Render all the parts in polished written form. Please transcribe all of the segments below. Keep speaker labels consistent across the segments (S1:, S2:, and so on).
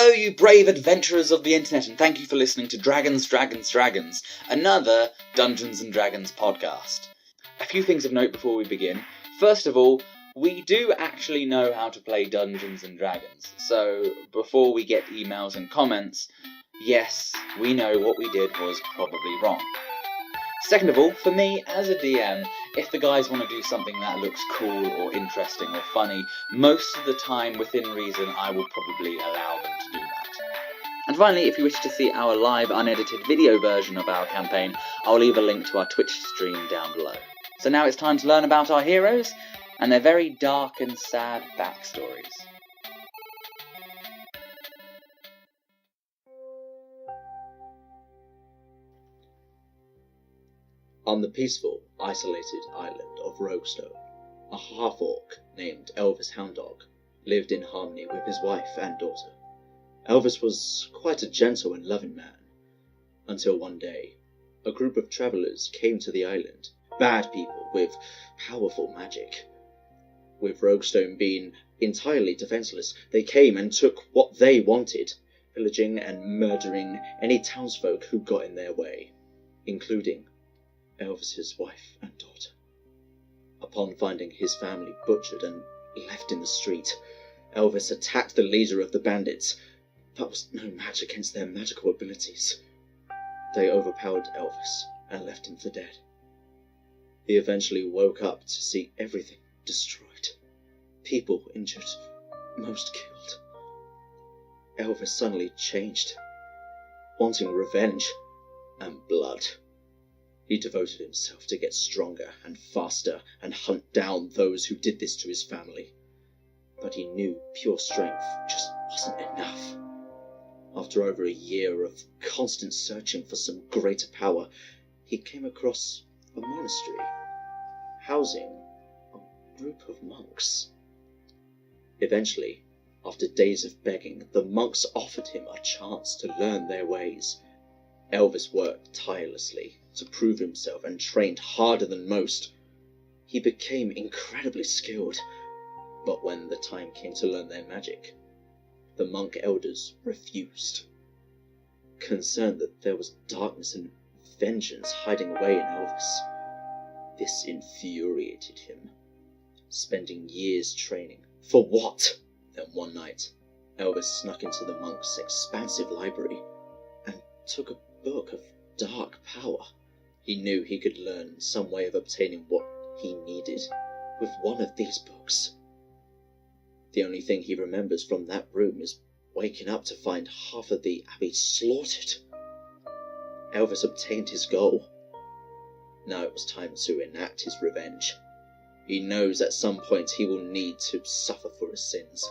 S1: Hello, you brave adventurers of the internet, and thank you for listening to Dragons, another Dungeons & Dragons podcast. A few things of note before we begin. First of all, we do actually know how to play Dungeons & Dragons, so before we get emails and comments, yes, we know what we did was probably wrong. Second of all, for me, as a DM, if the guys want to do something that looks cool or interesting or funny, most of the time, within reason, I will probably allow them to do that. And finally, if you wish to see our live, unedited video version of our campaign, I'll leave a link to our Twitch stream down below. So now it's time to learn about our heroes and their very dark and sad backstories.
S2: On the peaceful, isolated island of Roguestone, a half-orc named Elvis Hounddog lived in harmony with his wife and daughter. Elvis was quite a gentle and loving man, until one day, a group of travellers came to the island, bad people with powerful magic. With Roguestone being entirely defenceless, they came and took what they wanted, pillaging and murdering any townsfolk who got in their way, including Elvis's wife and daughter. Upon finding his family butchered and left in the street, Elvis attacked the leader of the bandits, but was no match against their magical abilities. They overpowered Elvis and left him for dead. He eventually woke up to see everything destroyed, people injured, most killed. Elvis suddenly changed, wanting revenge and blood. He devoted himself to get stronger and faster and hunt down those who did this to his family. But he knew pure strength just wasn't enough. After over a year of constant searching for some greater power, he came across a monastery, housing a group of monks. Eventually, after days of begging, the monks offered him a chance to learn their ways. Elvis worked tirelessly to prove himself and trained harder than most. He became incredibly skilled, but when the time came to learn their magic, the monk elders refused. Concerned that there was darkness and vengeance hiding away in Elvis, this infuriated him. Spending years training, for what? Then one night, Elvis snuck into the monk's expansive library and took a book of dark power. He knew he could learn some way of obtaining what he needed with one of these books. The only thing he remembers from that room is waking up to find half of the abbey slaughtered. Elvis obtained his goal. Now it was time to enact his revenge. He knows at some point he will need to suffer for his sins.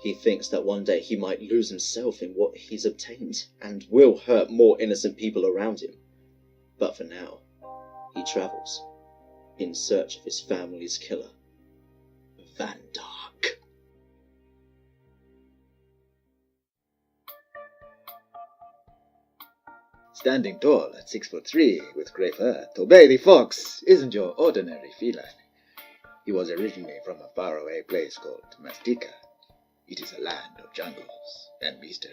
S2: He thinks that one day he might lose himself in what he's obtained, and will hurt more innocent people around him. But for now, he travels, in search of his family's killer, Van Dark.
S3: Standing tall at 6'3", with grey fur, Tobey the Fox isn't your ordinary feline. He was originally from a faraway place called Mastika. It is a land of jungles and mystery.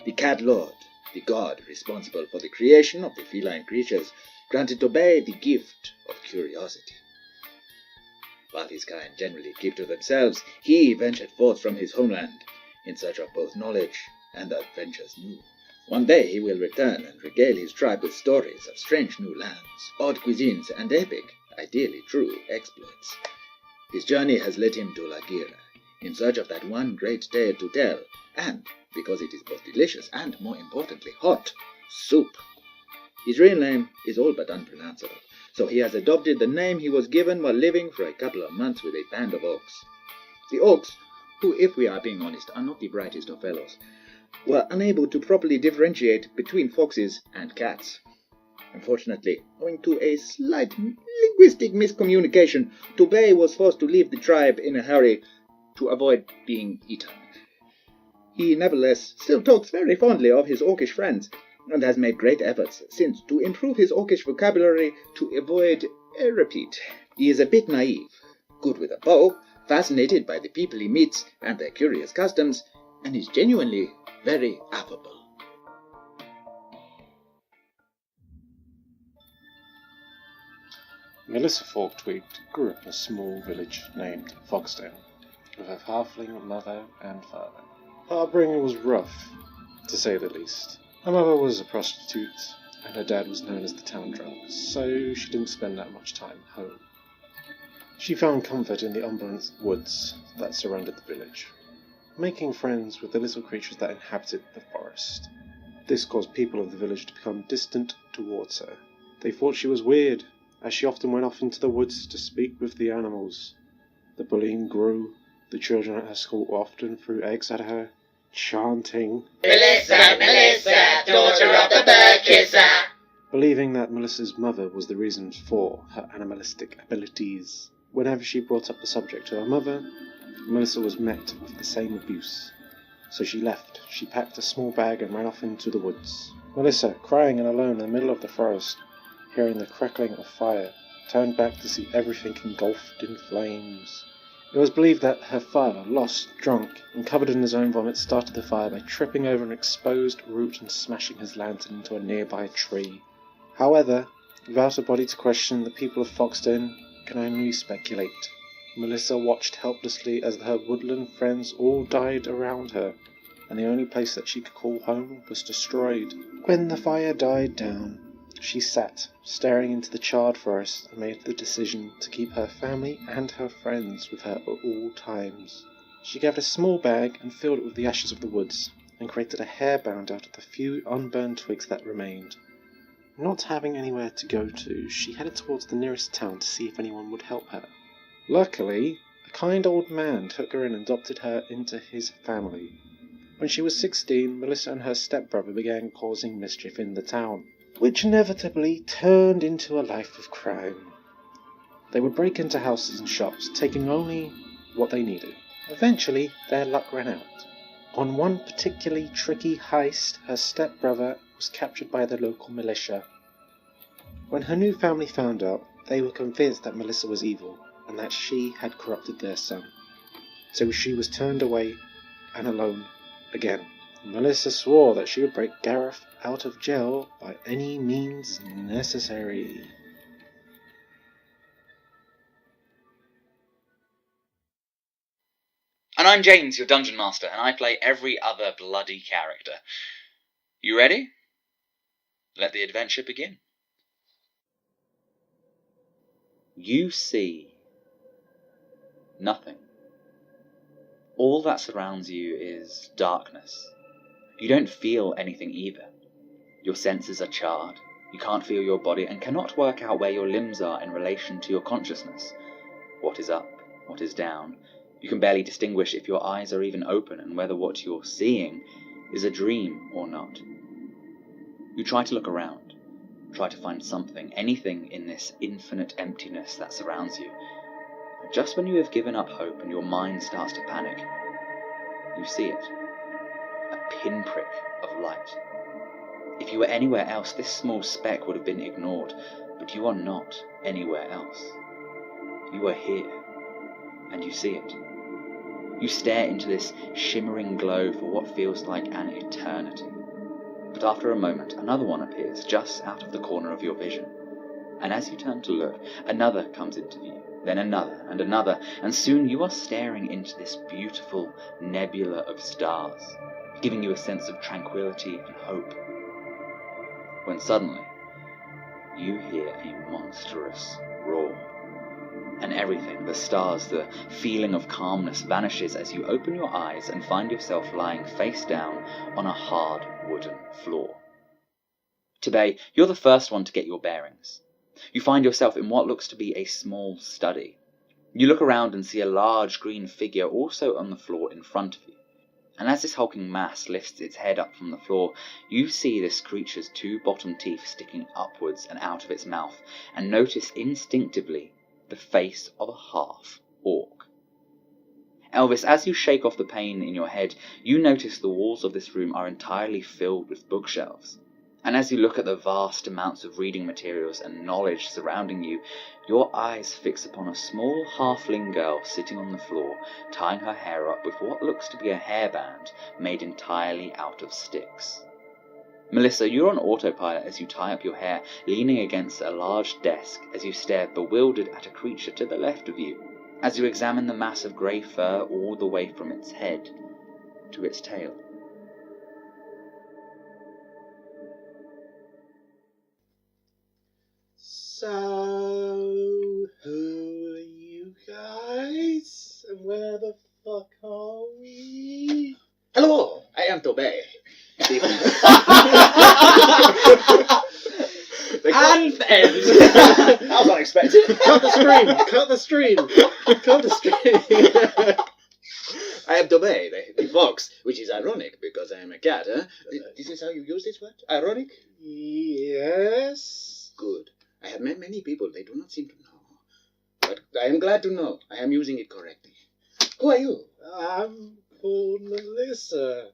S3: The Cat Lord, the god responsible for the creation of the feline creatures, granted Tobey the gift of curiosity. While his kind generally keep to themselves, he ventured forth from his homeland in search of both knowledge and adventures new. One day he will return and regale his tribe with stories of strange new lands, odd cuisines, and epic, ideally true, exploits. His journey has led him to Lagira, in search of that one great tale to tell, and, because it is both delicious and, more importantly, hot, soup. His real name is all but unpronounceable, so he has adopted the name he was given while living for a couple of months with a band of orcs. The orcs, who, if we are being honest, are not the brightest of fellows, were unable to properly differentiate between foxes and cats. Unfortunately, owing to a slight linguistic miscommunication, Tobey was forced to leave the tribe in a hurry to avoid being eaten. He nevertheless still talks very fondly of his orcish friends, and has made great efforts since to improve his orcish vocabulary to avoid a repeat. He is a bit naive, good with a bow, fascinated by the people he meets and their curious customs, and is genuinely very affable.
S4: Melissa Forktwig grew up in a small village named Foxdale, with her halfling mother and father. Her upbringing was rough, to say the least. Her mother was a prostitute, and her dad was known as the town drunk, so she didn't spend that much time home. She found comfort in the umbrant woods that surrounded the village, making friends with the little creatures that inhabited the forest. This caused people of the village to become distant towards her. They thought she was weird, as she often went off into the woods to speak with the animals. The bullying grew. The children at her school often threw eggs at her, chanting,
S5: "Melissa, Melissa, daughter of the bird kisser,"
S4: believing that Melissa's mother was the reason for her animalistic abilities. Whenever she brought up the subject to her mother, Melissa was met with the same abuse. So she left. She packed a small bag and ran off into the woods. Melissa, crying and alone in the middle of the forest, hearing the crackling of fire, turned back to see everything engulfed in flames. It was believed that her father, lost, drunk, and covered in his own vomit, started the fire by tripping over an exposed root and smashing his lantern into a nearby tree. However, without a body to question, the people of Foxden can only speculate. Melissa watched helplessly as her woodland friends all died around her, and the only place that she could call home was destroyed. When the fire died down, she sat, staring into the charred forest, and made the decision to keep her family and her friends with her at all times. She gathered a small bag and filled it with the ashes of the woods, and created a hairband out of the few unburned twigs that remained. Not having anywhere to go to, she headed towards the nearest town to see if anyone would help her. Luckily, a kind old man took her in and adopted her into his family. When she was 16, Melissa and her stepbrother began causing mischief in the town, which inevitably turned into a life of crime. They would break into houses and shops, taking only what they needed. Eventually, their luck ran out. On one particularly tricky heist, her stepbrother was captured by the local militia. When her new family found out, they were convinced that Melissa was evil, and that she had corrupted their son. So she was turned away and alone again. Melissa swore that she would break Gareth out of jail by any means necessary.
S1: And I'm James, your Dungeon Master, and I play every other bloody character. You ready? Let the adventure begin. You see nothing. All that surrounds you is darkness. You don't feel anything either. Your senses are charred. You can't feel your body and cannot work out where your limbs are in relation to your consciousness. What is up? What is down? You can barely distinguish if your eyes are even open and whether what you're seeing is a dream or not. You try to look around. Try to find something, anything in this infinite emptiness that surrounds you. But just when you have given up hope and your mind starts to panic, you see it. A pinprick of light. If you were anywhere else, this small speck would have been ignored, but you are not anywhere else. You are here, and you see it. You stare into this shimmering glow for what feels like an eternity. But after a moment, another one appears just out of the corner of your vision. And as you turn to look, another comes into view, then another and another, and soon you are staring into this beautiful nebula of stars, giving you a sense of tranquility and hope. When suddenly, you hear a monstrous roar. And everything, the stars, the feeling of calmness vanishes as you open your eyes and find yourself lying face down on a hard wooden floor. Today, you're the first one to get your bearings. You find yourself in what looks to be a small study. You look around and see a large green figure also on the floor in front of you. And as this hulking mass lifts its head up from the floor, you see this creature's two bottom teeth sticking upwards and out of its mouth, and notice instinctively the face of a half-orc. Elvis, as you shake off the pain in your head, you notice the walls of this room are entirely filled with bookshelves. And as you look at the vast amounts of reading materials and knowledge surrounding you, your eyes fix upon a small halfling girl sitting on the floor, tying her hair up with what looks to be a hairband made entirely out of sticks. Melissa, you're on autopilot as you tie up your hair, leaning against a large desk as you stare bewildered at a creature to the left of you, as you examine the mass of grey fur all the way from its head to its tail.
S6: So, who are you guys? And where the fuck are we?
S3: Hello, I am Tobey.
S5: And
S3: That was unexpected.
S6: Cut the stream! Cut the stream! Cut the stream!
S3: I am Tobey, the fox, which is ironic because I am a cat, huh? This is how you use this word? Ironic?
S6: Yes.
S3: Good. I have met many people, they do not seem to know. But I am glad to know I am using it correctly. Who are you?
S6: I'm called Melissa.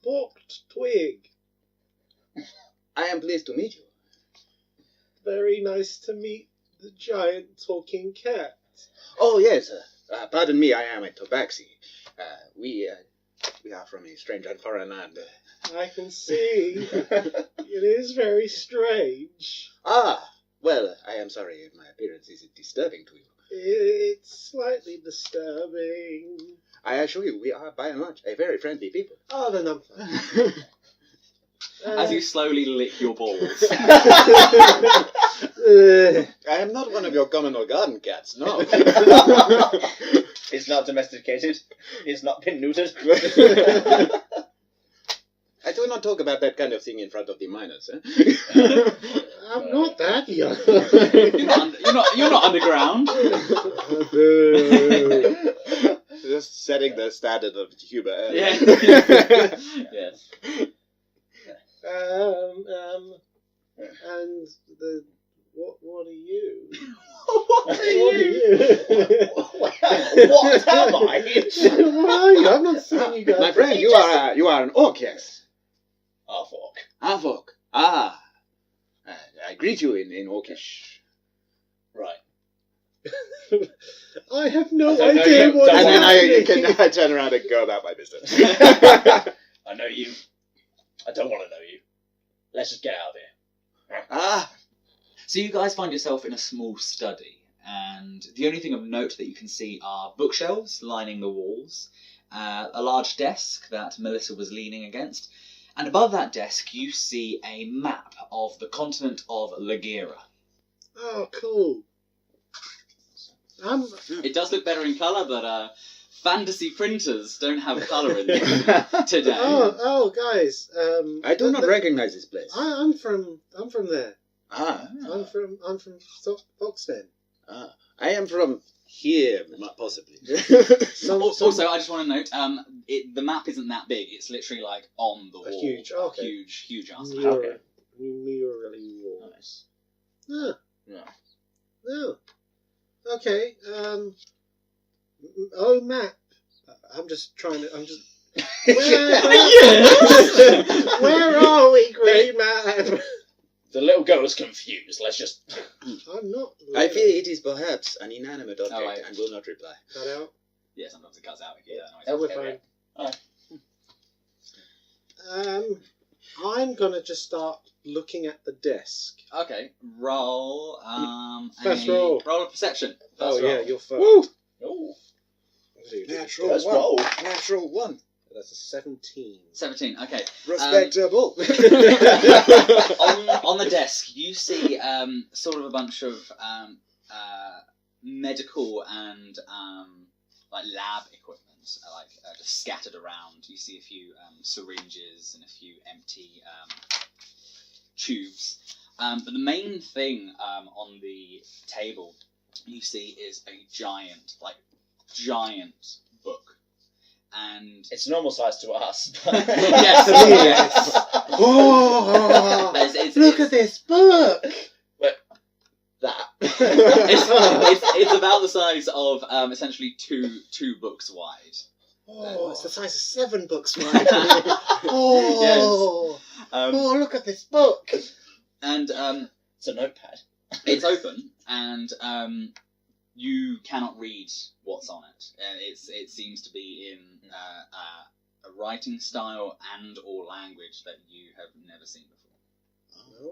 S6: Forked twig.
S3: I am pleased to meet you.
S6: Very nice to meet the giant talking cat.
S3: Oh, yes. Pardon me, I am a tabaxi. We are from a strange and foreign land.
S6: I can see. It is very strange.
S3: Well, I am sorry if my appearance is disturbing to you.
S6: It's slightly disturbing.
S3: I assure you, we are, by and large, a very friendly people.
S6: Oh, then I'm fine.
S1: As you slowly lick your balls.
S3: I am not one of your common or garden cats, no.
S5: it's not domesticated. It's not been neutered.
S3: I do not talk about that kind of thing in front of the minors.
S6: I'm not that young.
S1: You're not underground.
S3: Just setting the standard of humor.
S1: Yeah.
S5: Yes.
S6: And the what are you?
S5: What are
S6: What are you?
S5: What am I?
S6: What are you? I'm not seeing you guys.
S3: My friend, you are an orc, yes.
S5: Half-orc.
S3: Half-orc. I greet you in orcish.
S5: Right.
S6: I have no
S5: I don't know
S6: idea
S5: you.
S6: what
S5: Don't
S3: And then
S6: happening.
S3: I turn around and go about my business.
S5: I know you. I don't want to know you. Let's just get out of here.
S1: So you guys find yourself in a small study, and the only thing of note that you can see are bookshelves lining the walls, a large desk that Melissa was leaning against, and above that desk you see a map of the continent of Lagira.
S6: Oh, cool.
S1: It does look better in colour, but fantasy printers don't have colour in them today.
S6: Oh, guys.
S3: I do not recognize this place.
S6: I'm from there. I'm from Foxden.
S3: I am from here, possibly.
S1: Also, I just want to note, the map isn't that big. It's literally like on the wall.
S6: Huge, okay.
S1: Huge ass.
S5: Okay.
S6: Murally wall.
S5: Nice.
S6: Ah.
S5: Yeah.
S6: Oh. Okay. Oh, map. I'm just. Where are we, Green Man?
S5: The little girl is confused. Let's just...
S6: I'm not.
S3: I fear it is perhaps an inanimate object
S1: right.
S3: and will not reply.
S6: Cut out.
S1: Yeah, sometimes it cuts out. Yeah,
S6: Oh, we're
S5: Okay.
S6: fine. I'm gonna just start looking at the desk.
S1: Okay, roll.
S6: First roll.
S1: Roll of perception.
S6: Oh yeah, you're first.
S3: Woo!
S5: Oh,
S3: Natural
S5: Let's
S3: one.
S5: roll.
S3: Natural one.
S6: That's a 17.
S1: 17. Okay.
S3: Respectable.
S1: On the desk, you see sort of a bunch of medical and like lab equipment, just scattered around. You see a few syringes and a few empty tubes. But the main thing on the table you see is a giant book. And
S5: it's normal size to us.
S1: yes.
S6: Oh, look at this book.
S5: That.
S1: it's about the size of essentially two books wide.
S6: Oh, it's the size of 7 books wide. Oh. Oh, look at this book.
S1: And
S5: It's a notepad.
S1: it's open, and you cannot read what's on it. It seems to be in a writing style and or language that you have never seen before.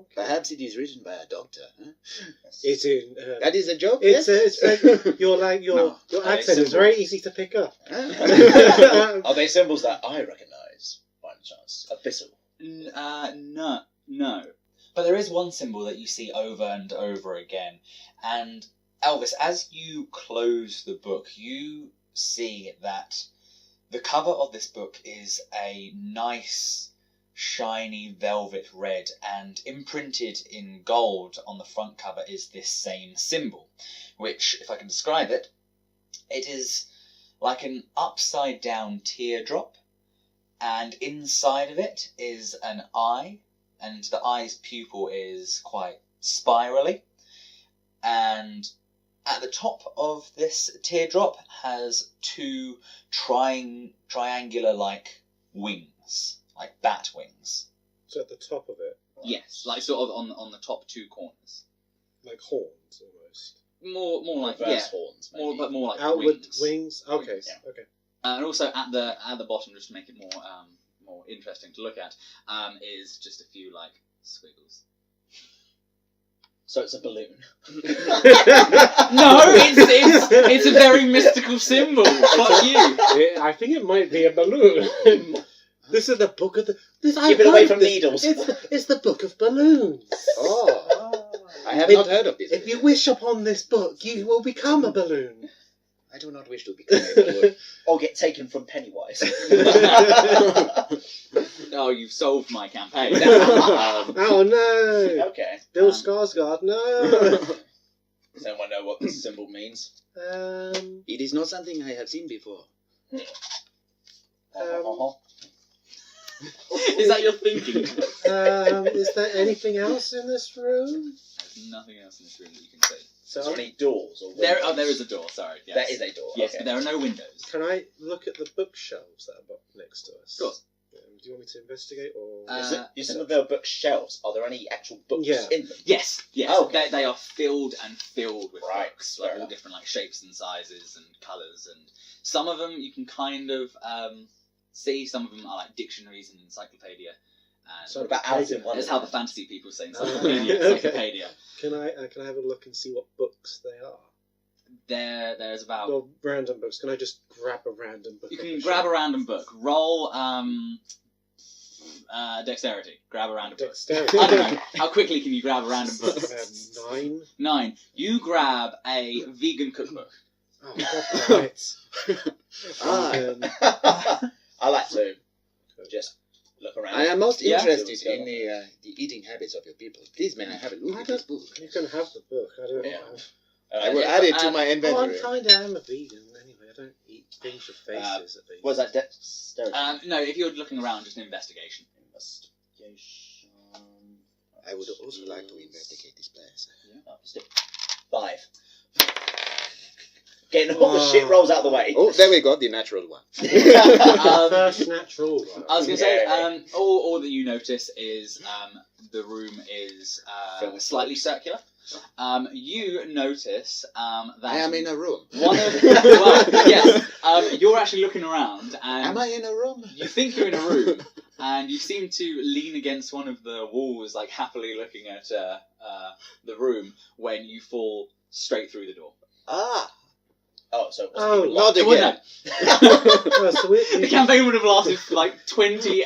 S6: Okay.
S3: Perhaps it is written by a doctor. Huh?
S6: It's in.
S3: That is a joke.
S6: It's
S3: yes?
S6: your
S1: No.
S6: your accent is very easy to pick up.
S5: Are they symbols that I recognise, by any chance? Abyssal.
S1: No. But there is one symbol that you see over and over again. And Elvis, as you close the book, you see that the cover of this book is a nice, shiny velvet red, and imprinted in gold on the front cover is this same symbol, which, if I can describe it, it is like an upside down teardrop, and inside of it is an eye, and the eye's pupil is quite spirally, and at the top of this teardrop has two triangular-like wings, like bat wings.
S6: So at the top of it,
S1: Yes, like sort of on the top two corners.
S6: like horns almost.
S1: More like
S5: Reverse horns, maybe.
S1: more like
S6: Outward
S1: wings.
S6: wings. Okay.
S5: Yeah.
S6: Okay.
S1: And also at the bottom, just to make it more interesting to look at, is just a few like squiggles.
S5: So it's a balloon.
S1: No, it's a very mystical symbol. Fuck you.
S6: I think it might be a balloon. This is the book of the.
S5: Keep it away from needles.
S6: It's the book of balloons.
S3: Oh, I have
S6: If-
S3: not heard of this.
S6: If you wish upon this book, you will become a balloon.
S3: I do not wish to become a balloon.
S5: Or get taken from Pennywise.
S1: Oh, you've solved my campaign.
S6: Oh no!
S5: Okay.
S6: Bill Skarsgård, no.
S5: Does anyone know what this symbol means?
S3: It is not something I have seen before.
S1: Is that your thinking?
S6: Is there anything else in this room?
S1: There's nothing else in this room that you can see.
S5: Is there any doors or
S1: There
S5: windows?
S1: is a door. Sorry. Yes.
S5: There is a door.
S1: Yes,
S5: okay.
S1: but there are no windows.
S6: Can I look at the bookshelves that are next to us?
S1: Of course.
S6: Do you want me to investigate or?
S5: You said that there are bookshelves. Are there any actual books
S6: Yeah.
S5: in them?
S1: Yes.
S5: Oh, okay.
S1: They are filled with
S5: Right,
S1: books,
S5: fair
S1: like all
S5: enough.
S1: different like shapes and sizes and colours, and some of them you can kind of see. Some of them are like dictionaries and encyclopedia. And
S6: So-
S5: What about Alice in
S1: that's
S5: Wonderland?
S1: how the fantasy people say
S6: Oh,
S1: encyclopedia.
S6: okay.
S1: Encyclopedia.
S6: Can I have a look and see what books they are?
S1: There's about.
S6: Well, random books. Can I just grab a random book?
S1: You
S6: off
S1: can
S6: the
S1: grab a
S6: shelf?
S1: random book. Roll dexterity. Grab a random book.
S6: Dexterity.
S1: I don't know. How quickly can you grab a random book?
S6: 9.
S1: 9. You grab a vegan cookbook.
S6: Oh, right.
S5: I like to just look around.
S3: I am most
S1: Yeah.
S3: interested
S5: See what's
S3: in the eating habits of your people. Please, may I have a look
S6: I
S3: at this
S6: don't-
S3: book?
S6: You can have the book. I don't.
S5: Yeah.
S3: I will
S1: yeah,
S3: add it to
S1: um,
S3: my
S6: Oh, I'm
S3: inventory.
S6: kind of. I'm a vegan anyway. I don't eat things with faces. At least.
S5: Was that dexterity?
S1: No, if you're looking around, just an investigation.
S5: Investigation.
S3: I would also like to investigate this place.
S5: Oh, let's do it. 5. Getting all the shit rolls out of the way.
S3: Oh, there we go, the natural one.
S6: First natural one.
S1: I was going to say,
S5: Yeah.
S1: all that you notice is the room is
S5: Filled with
S1: slightly circular. You notice that
S3: I am in a room.
S1: one of well, yes, you're actually looking around, and
S3: Am I in a room?
S1: you think you're in a room, and you seem to lean against one of the walls, like happily looking at the room, when you fall straight through the door.
S3: Ah,
S5: Oh, so it
S6: Oh,
S5: wasn't even
S3: not
S5: locked.
S1: It
S3: again.
S1: wouldn't
S6: Oh, so
S1: the campaign would have lasted for like 20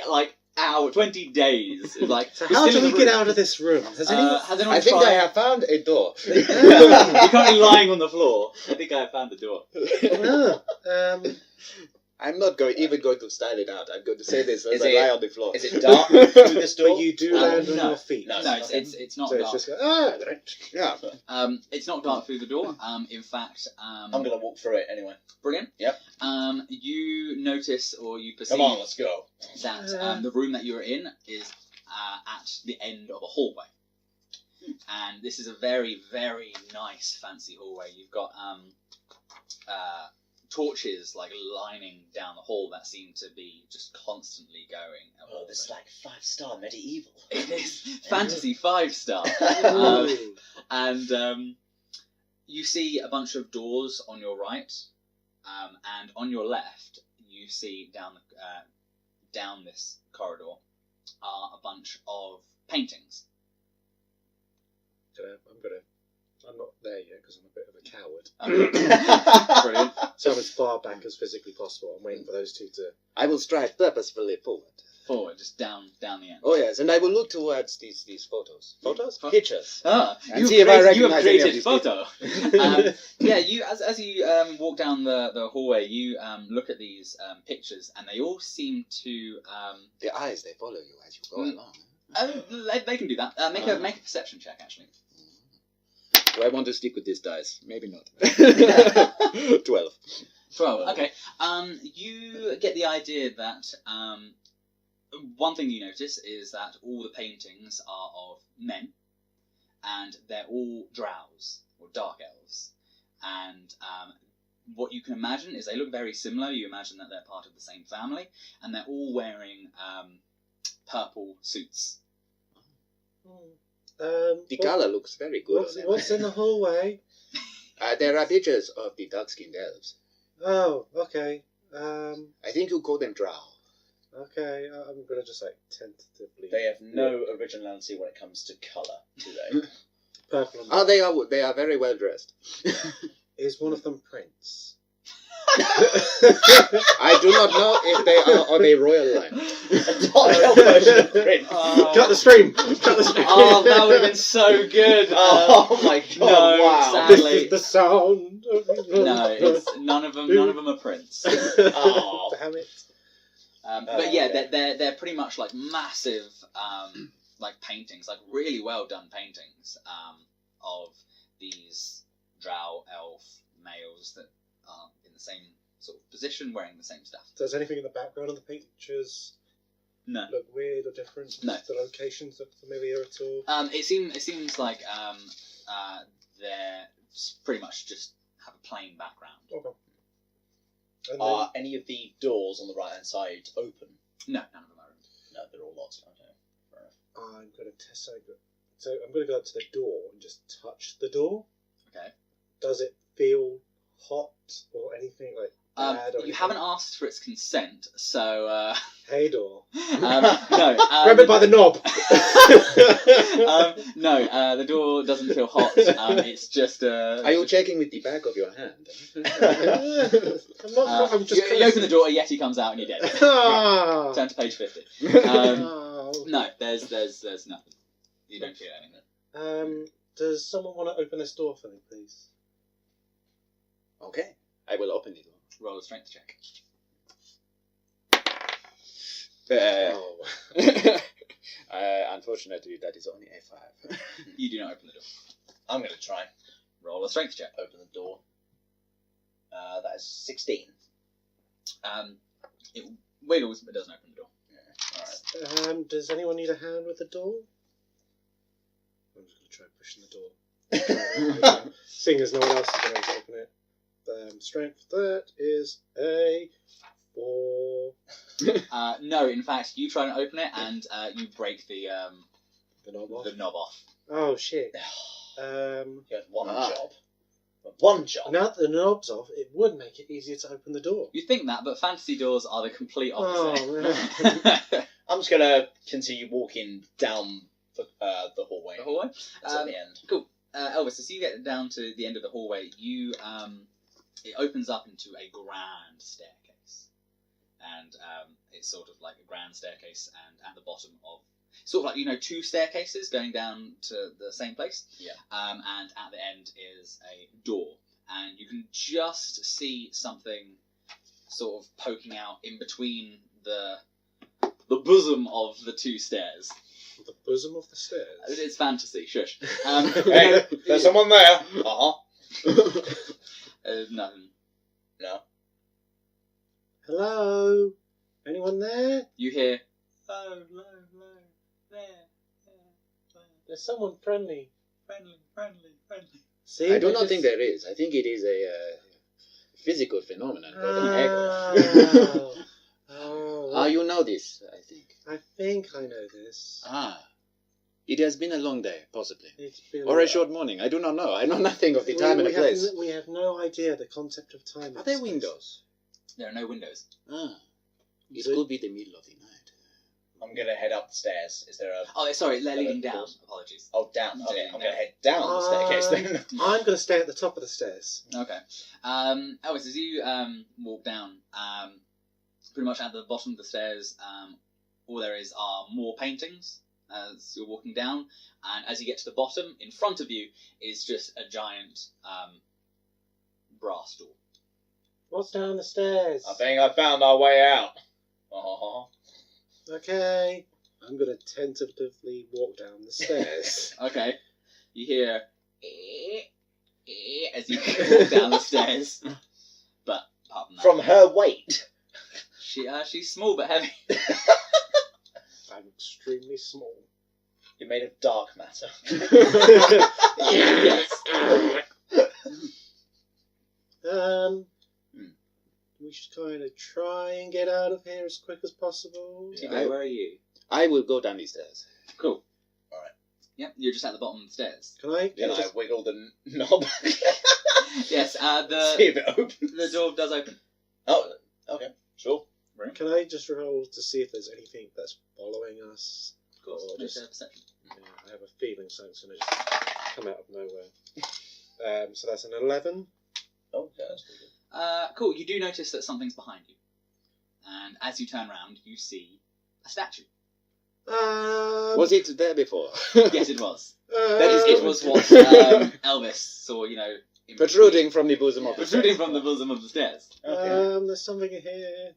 S1: days. It's like
S6: So
S1: we're
S6: how
S1: still
S6: do
S1: in
S6: we
S1: the
S6: get
S1: room.
S6: out of this room? Has anyone?
S1: Has anyone
S3: I think
S1: tried?
S3: I have found a door.
S1: You're currently lying on the floor. I think I found the door.
S6: No.
S3: I'm not even going to style it out. I'm going to say this as
S5: Is
S3: I
S5: it-
S3: lie on the floor.
S5: Is it dark through this door?
S6: But you do land on
S1: no.
S6: your feet.
S5: No.
S1: No, it's not
S6: So
S1: dark.
S6: it's just
S3: Yeah.
S1: It's not dark through the door. In fact,
S5: I'm going to walk through it anyway.
S1: brilliant.
S5: Yep.
S1: You notice or you perceive
S5: Come on, let's go.
S1: that the room that you're in is at the end of a hallway. And this is a very, very nice, fancy hallway. You've got torches like lining down the hall that seem to be just constantly going.
S5: Oh, this is like 5-star medieval.
S1: It is fantasy 5-star. And you see a bunch of doors on your right, and on your left you see down this corridor are a bunch of paintings.
S6: I'm not there yet because I'm a bit of a coward.
S1: Brilliant.
S6: So I'm as far back as physically possible. I'm waiting for those two to...
S3: I will stride purposefully forward.
S1: Forward, just down the end.
S3: Oh yes, and I will look towards these photos. Photos? Pictures.
S1: Ah,
S3: And see if I
S1: you have
S3: recognize any of
S1: created
S3: these
S1: photo. Yeah, you as you walk down the hallway, you look at these pictures, and they all seem to.
S3: The eyes, they follow you as you go along.
S1: They can do that. Make a perception check, actually.
S3: Do I want to stick with these dice? Maybe not. 12.
S1: 12. Okay. You get the idea that one thing you notice is that all the paintings are of men, and they're all drows or dark elves. And what you can imagine is they look very similar. You imagine that they're part of the same family, and they're all wearing purple suits.
S3: The color looks very good.
S6: What's in the hallway?
S3: There are pictures of the dark-skinned elves.
S6: Oh, okay.
S3: I think you call them drow.
S6: Okay, I'm gonna just tentatively.
S5: They have no originality when it comes to colour, do they?
S6: Purple and
S3: Oh, they are very well dressed.
S6: Is one of them Prince?
S3: I do not know if they are of a royal line.
S5: A dark elf version of Prince.
S6: Cut the stream! Cut the stream!
S1: Oh, that would have been so good.
S5: Oh my god!
S1: No,
S5: Wow.
S1: sadly.
S6: This is the sound of
S1: No, it's none of them are Prince.
S5: Oh.
S6: Damn it.
S1: But yeah, they're pretty much like massive like paintings, like really well done paintings of these drow elf males that are in the same sort of position, wearing the same stuff.
S6: Does anything in the background of the pictures
S1: No.
S6: look weird or different?
S1: No.
S6: Does the locations look familiar at all?
S1: It seems like they're pretty much just have a plain background.
S6: Okay. And
S5: Are any of the doors on the right hand side open?
S1: No, none of them are.
S5: No, they're all locked. Okay, fair enough.
S6: I'm going to test something. So I'm going to go up to the door and just touch the door.
S1: Okay.
S6: Does it feel hot or anything like bad? Or
S1: You haven't asked for its consent, so
S6: Hey, door.
S1: no.
S6: Grab it by the knob.
S1: No, the door doesn't feel hot. It's just.
S3: Are you checking with the back of your hand?
S6: I'm not. I'm just.
S1: You open the door, a yeti comes out, and you're dead.
S6: Ah.
S1: Turn to page 50.
S6: Oh.
S1: No, there's nothing. You don't feel anything.
S6: Does someone want to open this door for me, please?
S3: Okay, I will open the door.
S1: Roll a strength check.
S3: Unfortunately, that is only a 5.
S1: You do not open the door.
S5: I'm going to try.
S1: Roll a strength check.
S5: Open the door. That is 16.
S1: It wiggles, but doesn't open the door.
S5: Alright.
S6: Does anyone need a hand with the door? I'm just going to try pushing the door. Seeing as no one else is going to open it. Strength, that is a 4.
S1: No, in fact, you try and open it, and you break the
S6: knob off.
S1: the knob off.
S6: Oh shit.
S5: You had one job. One job.
S6: Now that the knob's off, it would make it easier to open the door.
S1: You think that, but fantasy doors are the complete opposite.
S6: Oh, man.
S5: I'm just going to continue walking down the hallway.
S1: The hallway?
S5: It's at the end.
S1: Cool. Elvis, as you get down to the end of the hallway, you it opens up into a grand staircase, and it's sort of like a grand staircase, and at the bottom of sort of like two staircases going down to the same place.
S5: Yeah.
S1: And at the end is a door, and you can just see something sort of poking out in between the bosom of the two stairs.
S6: The bosom of the stairs.
S1: It's fantasy, shush.
S5: Hey, there's someone there.
S1: Nothing.
S5: No.
S6: Hello? Anyone there?
S1: You hear, low, there.
S6: There's someone friendly.
S1: Friendly.
S6: See?
S3: I do not think there is. I think it is a physical phenomenon called an echo.
S6: Oh,
S3: You know this, I think.
S6: I think I know this.
S3: It has been a long day, possibly.
S6: It's been
S3: Or a short morning. I do not know. I know nothing of the time and the place.
S6: We have no idea the concept of time.
S3: Are there windows?
S1: There are no windows.
S3: It could be the middle of the night.
S5: I'm gonna head up the stairs. Is there a...
S1: Oh, sorry, they're leading down. Apologies.
S5: Oh, down. Okay,
S1: Leading
S5: I'm gonna
S1: down.
S5: head down the staircase then.
S6: I'm going to stay at the top of the stairs.
S1: Okay. Elvis, as you walk down, pretty much at the bottom of the stairs, all there is are more paintings as you're walking down, and as you get to the bottom, in front of you is just a giant brass door.
S6: What's down the stairs?
S5: I think I found our way out.
S6: Okay. I'm going to tentatively walk down the stairs.
S1: Okay. You hear as you walk down the stairs, but apart from that,
S5: From her weight.
S1: she's small but heavy.
S6: I'm extremely small.
S5: You're made of dark matter.
S1: Yes.
S6: We should kind of try and get out of here as quick as possible.
S1: Tibo, where are you?
S3: I will go down these stairs.
S1: Cool.
S5: Alright.
S1: Yep, you're just at the bottom of the stairs.
S6: Can I?
S5: Can I wiggle the knob?
S1: Yes,
S5: See if it opens.
S1: the door does open.
S5: Oh, okay. Sure.
S6: Can I just roll to see if there's anything that's following us?
S1: Of course,
S6: Or
S1: just
S6: just,
S1: a perception.
S6: yeah, I have a feeling something's going to just come out of nowhere. So that's an 11.
S5: Oh, yeah, that's pretty good.
S1: Cool, you do notice that something's behind you. And as you turn around, you see a statue.
S3: Was it there before?
S1: Yes, it was.
S3: That is
S1: It was what Elvis saw, in
S3: Protruding from the bosom of the
S1: protruding
S3: stairs.
S1: from the bosom of the stairs.
S6: There's something here.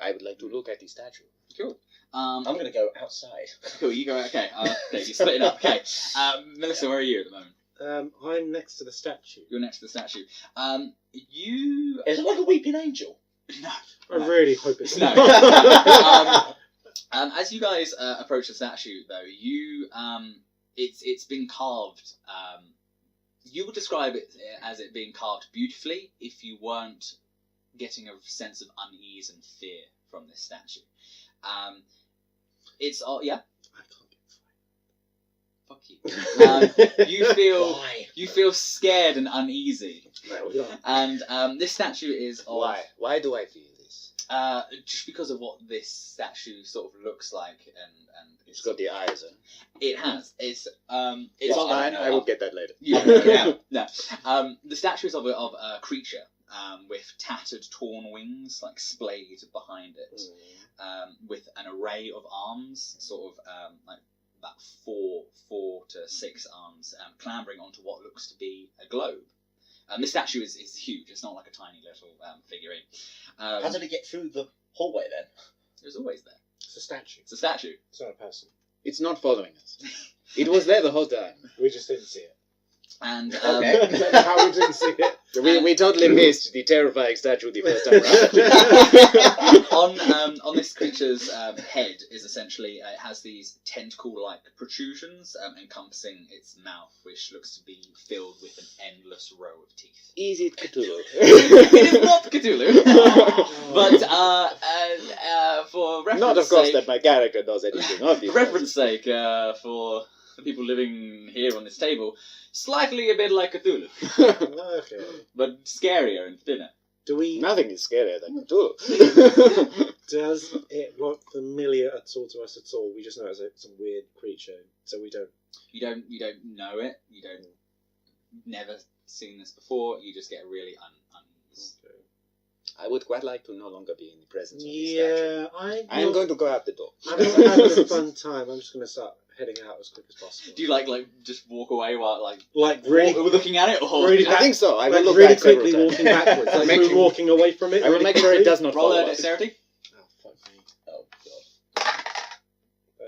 S3: I would like to look at the statue.
S1: Cool.
S5: I'm going to go outside.
S1: Cool, you go, okay. Okay, you split it up. Okay. Melissa, where are you at the moment?
S6: I'm next to the statue.
S1: You're next to the statue. You...
S5: Is it like a weeping angel?
S1: No.
S6: I really hope it's
S1: No.
S6: not.
S1: As you guys approach the statue, though, it's been carved. You would describe it as it being carved beautifully if you weren't getting a sense of unease and fear from this statue. It's yeah.
S6: I can't get
S1: Fuck you.
S5: Why?
S1: You feel scared and uneasy,
S6: fired.
S1: and this statue is of
S3: Why? Why do I feel this?
S1: just because of what this statue sort of looks like, and
S3: It's got the eyes.
S1: it has. It's
S3: It's
S1: of-
S3: fine. I will get that later.
S1: Yeah. The statue is of a creature with tattered, torn wings, like splayed behind it, with an array of arms, sort of like about four to six arms, clambering onto what looks to be a globe. The statue is huge. It's not like a tiny little figurine.
S5: How did it get through the hallway then?
S1: It was always there.
S6: It's a statue.
S1: It's a statue.
S6: It's not a person.
S3: It's not following us. It was there the whole time.
S6: We just didn't see it.
S1: And
S5: Okay.
S6: That's how we didn't see it.
S3: We totally missed the terrifying statue the first time round.
S1: on this creature's head is essentially it has these tentacle-like protrusions encompassing its mouth, which looks to be filled with an endless row of teeth.
S3: Is it Cthulhu?
S1: It is not Cthulhu, but for reference
S3: Not, of course,
S1: sake,
S3: that my character knows anything of
S1: for
S3: this.
S1: reference sake, for the people living here on this table, slightly a bit like Cthulhu,
S6: Okay.
S1: but scarier and thinner.
S6: Do we?
S3: Nothing is scarier than Cthulhu.
S6: Does it look familiar at all to us at all? We just know it's a weird creature, so we don't.
S1: You don't know it. You don't. Never seen this before. You just get really uneasy.
S6: Okay.
S3: I would quite like to no longer be in the presence of this statue.
S6: Yeah,
S3: I am going to go out the door.
S6: I'm not having a fun time. I'm just going to start heading out as quick as possible.
S1: Do you like just walk away while
S6: like really
S1: looking at it, or
S6: really
S3: I think so. I will
S6: like
S3: look
S6: really
S3: back several
S6: quickly
S3: times.
S6: walking backwards, like
S3: Make
S6: we're
S3: sure-
S6: walking away from it?
S3: I will
S6: really
S3: make sure it
S6: quickly?
S3: does not
S1: roll
S3: follow
S1: a
S3: us.
S1: dexterity?
S6: Oh fuck me!
S5: Oh god.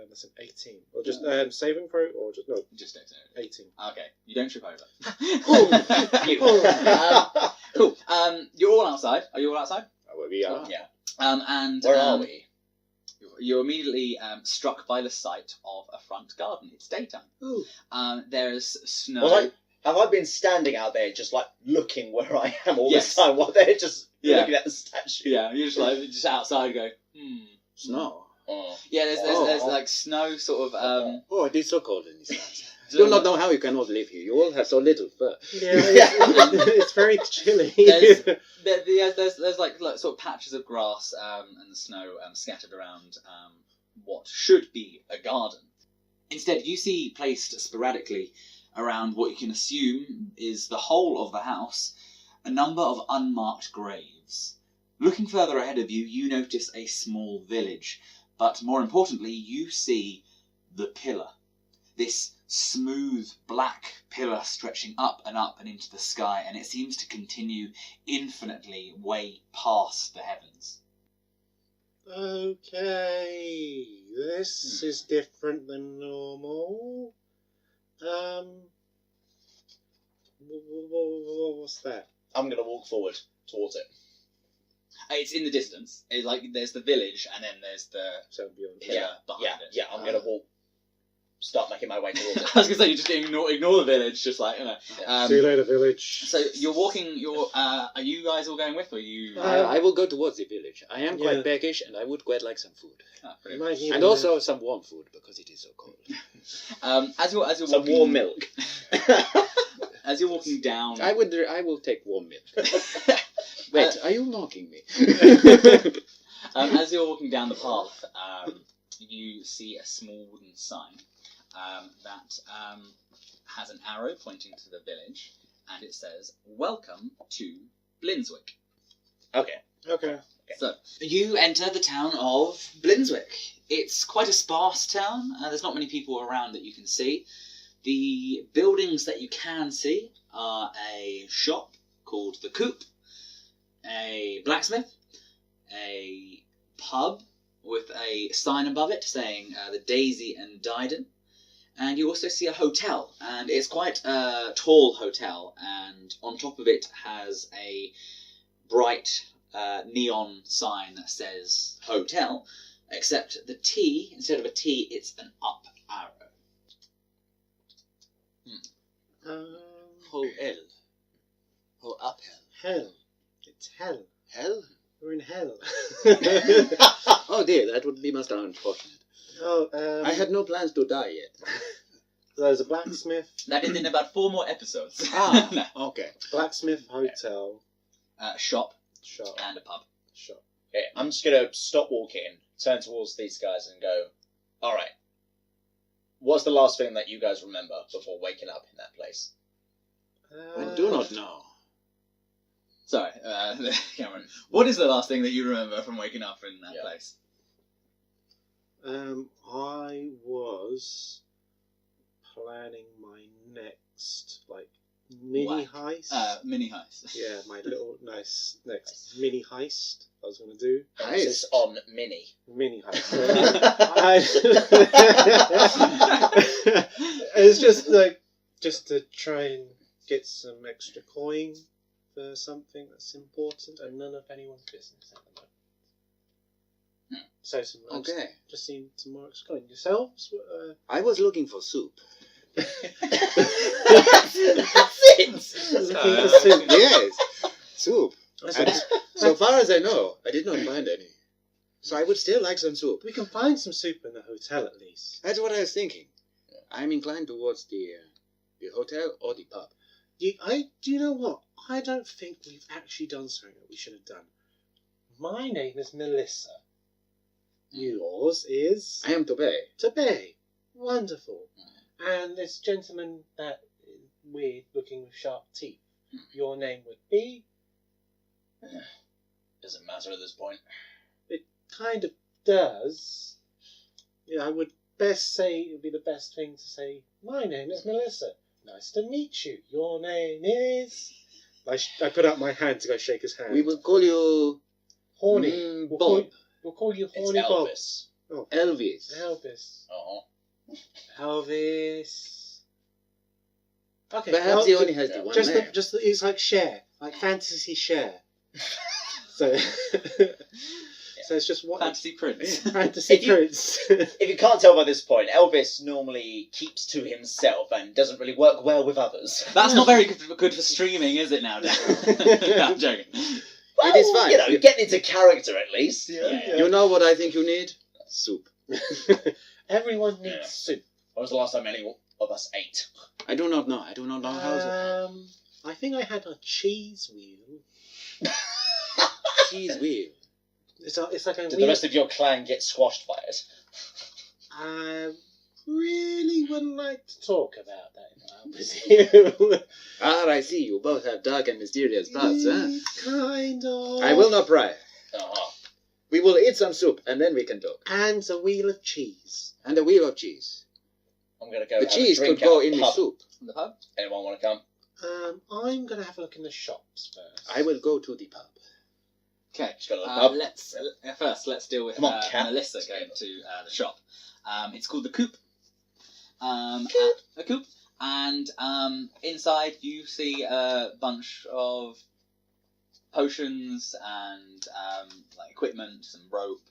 S6: That's an 18, or just saving throw, or just no
S1: Just dexterity.
S6: 18.
S1: Okay, you don't trip over.
S6: Oh.
S1: Cool. You're all outside. Are you all outside?
S3: Where we are.
S5: Yeah.
S1: And
S5: Where are we?
S1: You're immediately struck by the sight of a front garden. It's daytime.
S6: Ooh.
S1: There's snow.
S5: Was Have I been standing out there just like looking where I am all
S1: Yes.
S5: this time while they're just
S1: Yeah.
S5: looking at the statue?
S1: Yeah, you're just outside go,
S3: Snow.
S5: Oh.
S1: Yeah, there's like snow sort of,
S3: Oh, it is so cold in this land. Do not know how you cannot live here. You all have so little fur.
S6: Yeah, it's very chilly.
S1: there's like sort of patches of grass and the snow scattered around what should be a garden. Instead, you see placed sporadically around what you can assume is the whole of the house a number of unmarked graves. Looking further ahead of you, you notice a small village, but more importantly, you see the pillar. This smooth black pillar stretching up and into the sky, and it seems to continue infinitely way past the heavens.
S6: Okay, this is different than normal. What's that?
S5: I'm going to walk forward towards it.
S1: It's in the distance. It's like there's the village, and then there's the
S6: So beyond.
S1: pillar behind it.
S5: Yeah, I'm going to walk. Start making my way towards it.
S1: I was gonna say you just ignore the village, just like
S6: See you later, village.
S1: So you're walking. Are you guys all going with, or are you?
S3: I will go towards the village. I am
S6: Yeah.
S3: quite peckish, and I would quite like some food.
S1: Brilliant.
S6: Might even-
S3: And also some warm food, because it is so cold.
S1: As you're
S5: Some
S1: walking,
S5: warm milk.
S1: as you're walking down,
S3: I will take warm milk. Wait, are you mocking me?
S1: as you're walking down the path, you see a small wooden sign that has an arrow pointing to the village, and it says, "Welcome to Blinswick."
S5: Okay.
S6: Okay.
S1: So, you enter the town of Blinswick. It's quite a sparse town. There's not many people around that you can see. The buildings that you can see are a shop called The Coop, a blacksmith, a pub with a sign above it saying the Daisy and Diden, and you also see a hotel, and it's quite a tall hotel, and on top of it has a bright neon sign that says hotel, except the T, instead of a T, it's an up arrow.
S3: Ho L. Ho up
S6: Hell. It's hell.
S3: hell.
S6: We're in hell.
S3: Oh dear, that would be most unfortunate.
S6: Oh,
S3: I had no plans to die yet.
S6: There's a blacksmith.
S1: That is in about 4 more episodes.
S3: Ah, okay.
S6: Blacksmith, hotel,
S1: Shop
S6: shop,
S1: and a pub.
S6: shop.
S5: Okay, I'm just going to stop walking, turn towards these guys and go, alright, what's the last thing that you guys remember before waking up in that place?
S3: I do not know.
S1: Sorry, Cameron. What is the last thing that you remember from waking up in that place?
S6: I was planning my next, mini heist.
S1: Mini heist.
S6: Yeah, my little next mini heist I was going to do.
S5: Emphasis on mini.
S6: Mini heist. It's just to try and get some extra coin for something that's important and none of anyone's business at the moment. So
S3: Okay.
S6: just seem some more extra coin. Yourselves?
S3: I was looking for soup.
S5: That's it!
S6: Looking for soup.
S3: Yes, soup.
S6: That's
S3: And
S6: it.
S3: so far as I know, I did not find any. So I would still like some soup.
S6: We can find some soup in the hotel at least.
S3: That's what I was thinking. I'm inclined towards the hotel or the pub.
S6: Do you know what? I don't think we've actually done something that we should have done. My name is Melissa. Yours is
S3: I am Tobe.
S6: Tobe. Wonderful. And this gentleman that is weird looking with sharp teeth. Your name would be?
S5: Doesn't matter at this point.
S6: It kind of does. Yeah, I would best say it would be the best thing to say, my name is Melissa. Nice to meet you. Your name is... I put out my hand to go shake his hand.
S3: We will call you
S6: Horny.
S3: Bob.
S6: We'll call you
S5: It's
S6: Horny Bob.
S5: Elvis.
S3: Elvis.
S6: Elvis.
S5: Uh-huh.
S6: Elvis. Okay.
S3: Perhaps
S6: well,
S3: he only has the one name.
S6: it's like Cher, like fantasy Cher. So So it's just one
S1: Fantasy Prince.
S6: fantasy
S5: If you-
S6: prince.
S5: If you can't tell by this point, Elvis normally keeps to himself and doesn't really work well with others.
S1: That's not very good for streaming, is it now, Dan? No, I'm joking.
S5: Well,
S3: It is fine.
S5: You know, getting into character at least.
S1: Yeah.
S3: You know what I think you need? Soup.
S6: Everyone needs
S5: Yeah.
S6: soup.
S5: When was the last time any of us ate?
S3: I do not know. I do not know how to.
S6: I think I had a cheese wheel.
S3: Cheese wheel.
S6: It's like a
S5: Did
S6: wheel.
S5: the rest of your clan get squashed by it?
S6: I really wouldn't like to talk about that if I was you.
S3: Ah, I see. You both have dark and mysterious paths, huh?
S6: Kind of.
S3: I will not pry.
S5: Uh-huh.
S3: We will eat some soup, and then we can talk.
S6: And a wheel of cheese.
S3: And a wheel of cheese.
S5: I'm going to go
S3: The
S5: have a
S3: cheese
S5: drink
S3: could go
S5: at
S3: in
S5: the
S3: the
S5: pub.
S3: soup.
S1: From the pub?
S5: Anyone want to come?
S6: I'm gonna have a look in the shops first.
S3: I will go to the pub.
S1: Okay.
S5: Just go to the pub.
S1: Let's deal with
S5: Come on, Cat.
S1: Melissa going to the shop. It's called the Coop. The Coop. And inside you see a bunch of potions and like equipment and rope,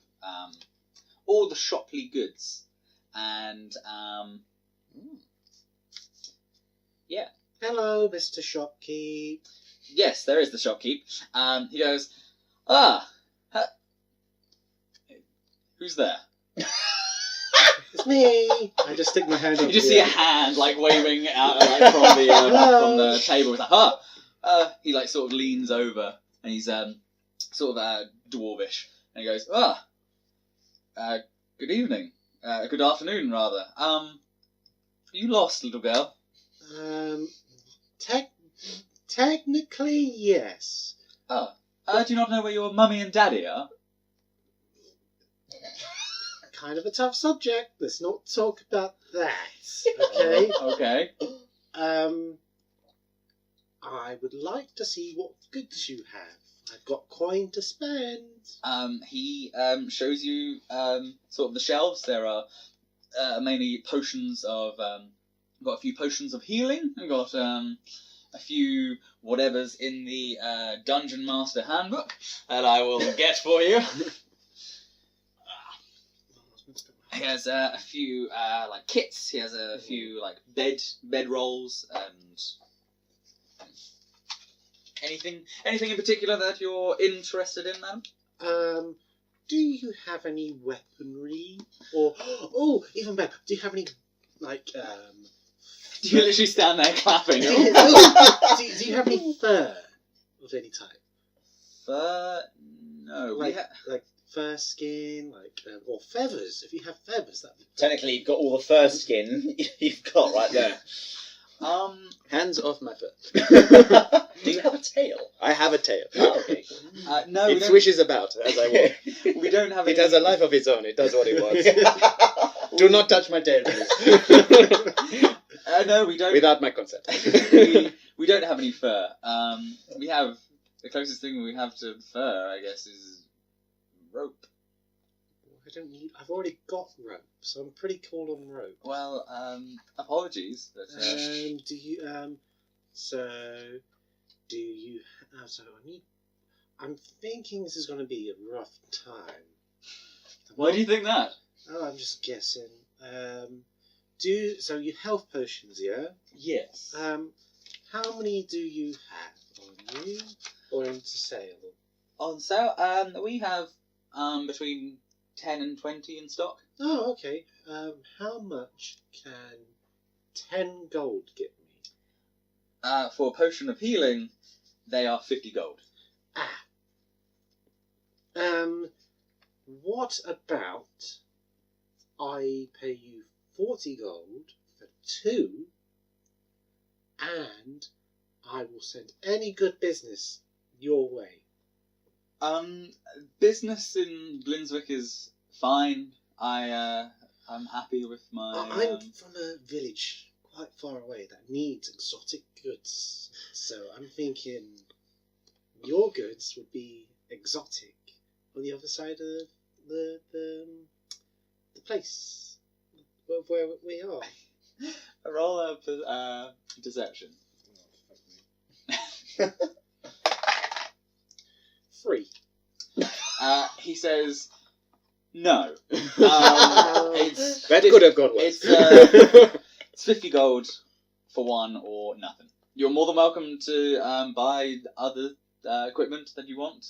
S1: all the shoply goods, and yeah.
S6: Hello, Mr. Shopkeep.
S1: Yes, there is the shopkeep. He goes, who's there?
S6: It's me. I just stick my hand up.
S1: You just
S6: to
S1: see
S6: the
S1: a hand like waving out like, from the table. It's like, he like sort of leans over and he's sort of dwarvish, and he goes, good evening, good afternoon rather. Are you lost, little girl?
S6: Technically, yes.
S1: Do you not know where your mummy and daddy are?
S6: Kind of a tough subject. Let's not talk about that. Okay.
S1: Okay.
S6: I would like to see what goods you have. I've got coin to spend.
S1: He shows you sort of the shelves. There are mainly potions of. We've got a few potions of healing. We've got a few whatever's in the Dungeon Master Handbook that I will get for you. He has a few like kits. He has a few like bed rolls and anything in particular that you're interested in, madam?
S6: Do you have any weaponry? Or even better, do you have any like
S1: You literally stand there clapping.
S6: do you have any fur of any type?
S1: Fur? No.
S6: Like fur skin, like or feathers. If you have feathers, that'd be
S5: Technically, you've got all the fur skin you've got right there.
S3: Hands off my fur.
S5: Do you have a tail?
S3: I have a tail.
S5: Oh, okay.
S1: No, we
S3: It
S1: don't,
S3: swishes about as I walk.
S1: we don't have
S3: It
S1: any...
S3: has a life of its own. It does what it wants. Do not touch my tail, please.
S1: No, we don't.
S3: Without my consent.
S1: we don't have any fur. We have the closest thing we have to fur, I guess, is rope.
S6: I don't need. I've already got rope, so I'm pretty cool on rope.
S1: Well, apologies, but
S6: Do you So I need. I'm thinking this is going to be a rough time.
S1: why do you think that?
S6: Oh, I'm just guessing. So you health potions, yeah?
S1: Yes.
S6: How many do you have on you or into sale?
S1: On sale, we have between 10 and 20 in stock.
S6: Oh, okay. How much can 10 gold get me?
S1: For a potion of healing, they are 50 gold.
S6: What about I pay you 40 gold for 2, and I will send any good business your way?
S1: Business in Blinswick is fine. I'm happy with my.
S6: I'm from a village quite far away that needs exotic goods, so I'm thinking your goods would be exotic on the other side of the place where we are.
S1: Roll a deception.
S6: 3.
S1: He says, no. It's
S6: That could have gone worse.
S1: it's 50 gold for one or nothing. You're more than welcome to buy other equipment that you want.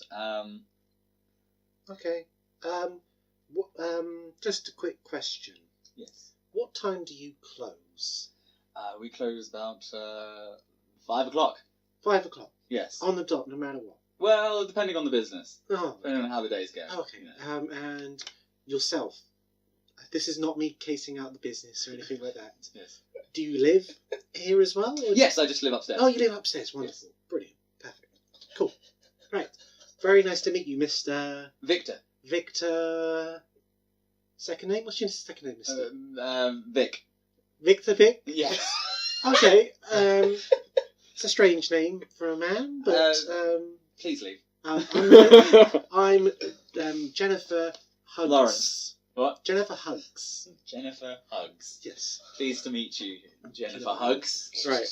S6: Okay. Just a quick question.
S1: Yes.
S6: What time do you close?
S1: We close about 5 o'clock.
S6: 5 o'clock.
S1: Yes.
S6: On the dot, no matter what.
S1: Well, depending on the business.
S6: Oh.
S1: Depending on how the days go.
S6: Okay.
S1: Yeah.
S6: And yourself. This is not me casing out the business or anything like that.
S1: Yes.
S6: Do you live here as well? Or
S1: Yes, I just live upstairs.
S6: Oh, you live upstairs. Wonderful.
S1: Yes.
S6: Brilliant. Perfect. Cool. Right. Very nice to meet you, Mr.
S1: Victor.
S6: Victor. Second name? What's your second name, Mr.?
S1: Vic.
S6: Victor Vic?
S1: Yes.
S6: Okay. It's a strange name for a man, but
S1: Please leave.
S6: I'm Jennifer Hugs.
S1: Lawrence. What?
S6: Jennifer Hugs.
S1: Jennifer Hugs.
S6: Yes.
S1: Pleased to meet you, Jennifer Hugs.
S6: Right.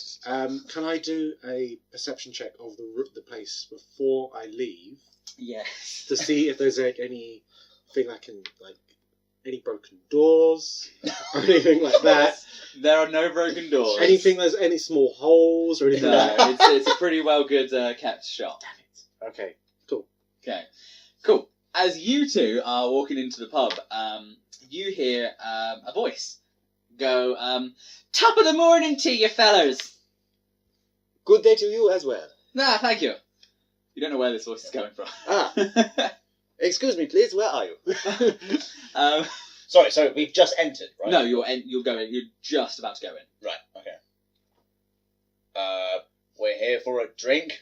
S6: Can I do a perception check of the place before I leave
S1: Yes.
S6: to see if there's anything I can any broken doors or anything like that?
S1: There are no broken doors.
S6: Anything? There's any small holes or anything?
S1: No,
S6: like that?
S1: it's a pretty well good kept shop.
S6: Damn it. Okay. Cool.
S1: Okay, cool. As you two are walking into the pub, you hear a voice go, top of the morning to you fellers.
S3: Good day to you as well.
S1: Nah, thank you. You don't know where this voice is coming from.
S3: Ah, excuse me, please. Where are you?
S5: Sorry, so we've just entered, right?
S1: No, you're going. You're just about to go in.
S5: Right, okay. We're here for a drink.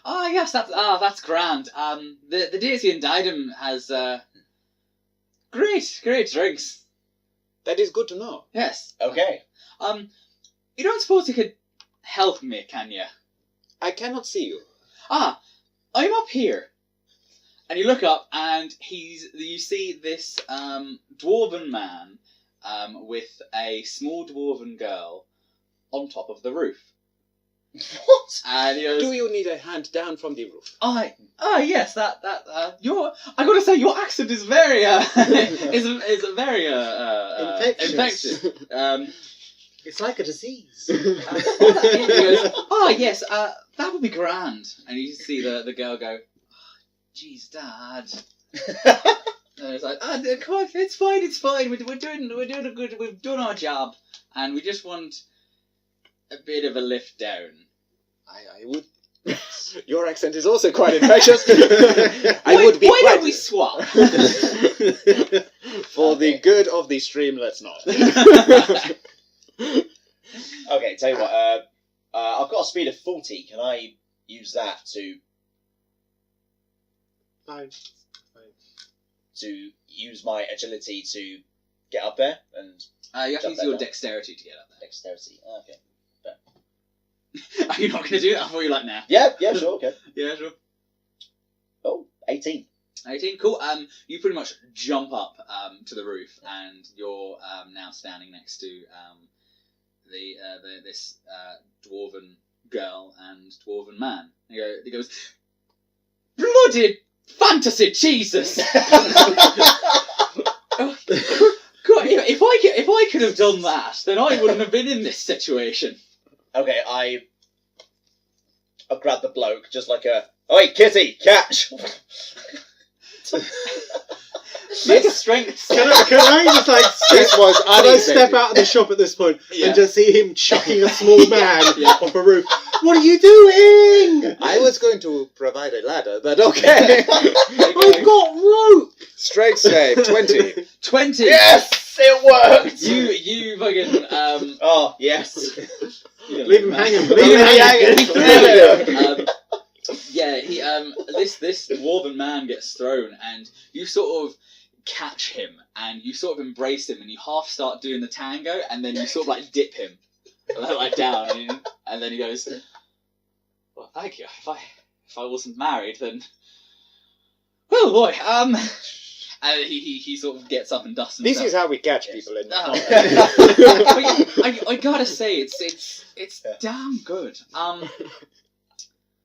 S1: Oh yes, that's grand. The deity in Didem has great drinks.
S3: That is good to know.
S1: Yes.
S5: Okay.
S1: You don't suppose you could help me, can you?
S3: I cannot see you.
S1: I'm up here. And you look up, and you see this dwarven man with a small dwarven girl on top of the roof.
S5: What?
S1: And he goes,
S3: Do you need a hand down from the roof?
S1: Yes, I gotta say, your accent is very is very infectious.
S6: It's like a disease.
S1: He goes, yes, that would be grand. And you see the girl go, "Jeez, Dad." And it's like, come on, it's fine. We're doing a good. We've done our job, and we just want a bit of a lift down.
S3: I would. Your accent is also quite infectious. Why
S1: don't we swap?
S3: For the good of the stream, let's not.
S5: Okay, tell you what. I've got a speed of 40. Can I use that to
S6: Fine.
S5: to use my agility to get up there and
S1: You have to
S5: Jump
S1: use your
S5: back down.
S1: dexterity to get up
S5: dexterity? Okay.
S1: there. Are you not going to do that for you like now?
S5: Yeah, sure, okay.
S1: Yeah, sure.
S5: Oh, 18.
S1: 18, cool. You pretty much jump up to the roof, and you're now standing next to this dwarven girl and dwarven man. He goes, bloody fantasy Jesus! God, if I could have done that, then I wouldn't have been in this situation.
S5: Okay, I grab the bloke just like a, oi, kitty, catch!
S1: Make a strength.
S6: Can I just
S3: This was
S6: can I
S3: unexpected.
S6: step out of the shop at this point
S1: Yeah.
S6: and just see him chucking a small man
S1: Yeah.
S6: off a roof? What are you doing?
S3: I was going to provide a ladder, but okay.
S6: I've got rope.
S3: Straight save, 20.
S1: 20.
S5: Yes, it worked!
S1: You fucking
S5: Oh, yes.
S6: Leave him hanging.
S5: Leave him hanging.
S1: This dwarven man gets thrown, and you sort of catch him, and you sort of embrace him, and you half start doing the tango, and then you sort of like dip him, like down, and then he goes, "Well, thank you. If I wasn't married, then, well, boy, and he sort of gets up and dusts himself.
S3: This is how we catch
S5: Yes.
S3: people in the
S1: I gotta say, it's damn good.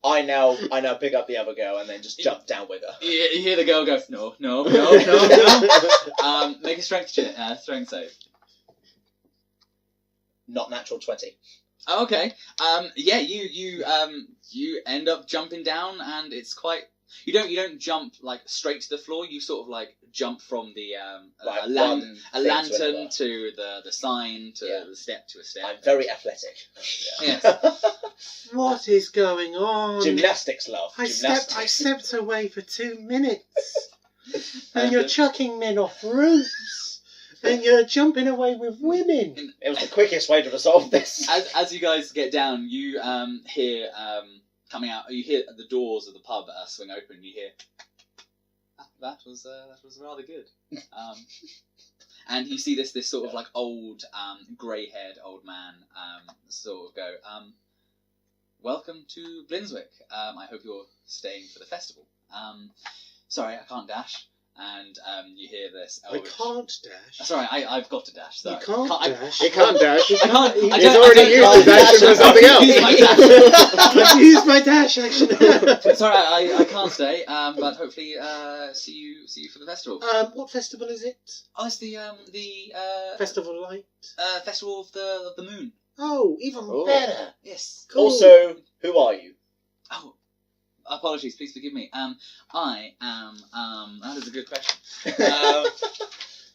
S5: I now pick up the other girl and then just jump down with her.
S1: You hear the girl go, no. Make a strength save.
S5: Not natural 20.
S1: Oh, okay. Yeah, you end up jumping down, and it's quite. You don't jump like straight to the floor. You sort of like jump from the
S5: Like
S1: a
S5: one thing to
S1: lantern
S5: another.
S1: to the sign to
S5: Yeah.
S1: the step to a step.
S5: I'm very athletic.
S1: Yes.
S6: What is going on?
S5: Gymnastics, love.
S6: I
S5: Gymnastics.
S6: stepped away for 2 minutes, and you're chucking men off roofs, and you're jumping away with women.
S5: It was the quickest way to resolve this.
S1: As you guys get down, you hear coming out. You hear the doors of the pub swing open. You hear that was rather good. And you see this sort of like old grey-haired old man sort of go. Welcome to Blinswick. I hope you're staying for the festival. Sorry, I can't dash. And you hear this.
S6: I can't dash.
S1: Sorry, I've got to dash. Sorry.
S6: You can't dash.
S3: He can't dash.
S1: I can't. I
S3: He's
S1: don't-
S3: already
S1: I
S3: used
S1: don't-
S3: his action for something else.
S1: Use my dash.
S6: I've used my dash action.
S1: Sorry, I can't stay. But hopefully, see you for the festival.
S6: What festival is it?
S1: Oh, it's the
S6: Festival Light.
S1: festival of the moon.
S6: Oh, even better.
S1: Yes.
S6: Cool.
S5: Also, who are you?
S1: Oh, apologies. Please forgive me. I am. That is a good question.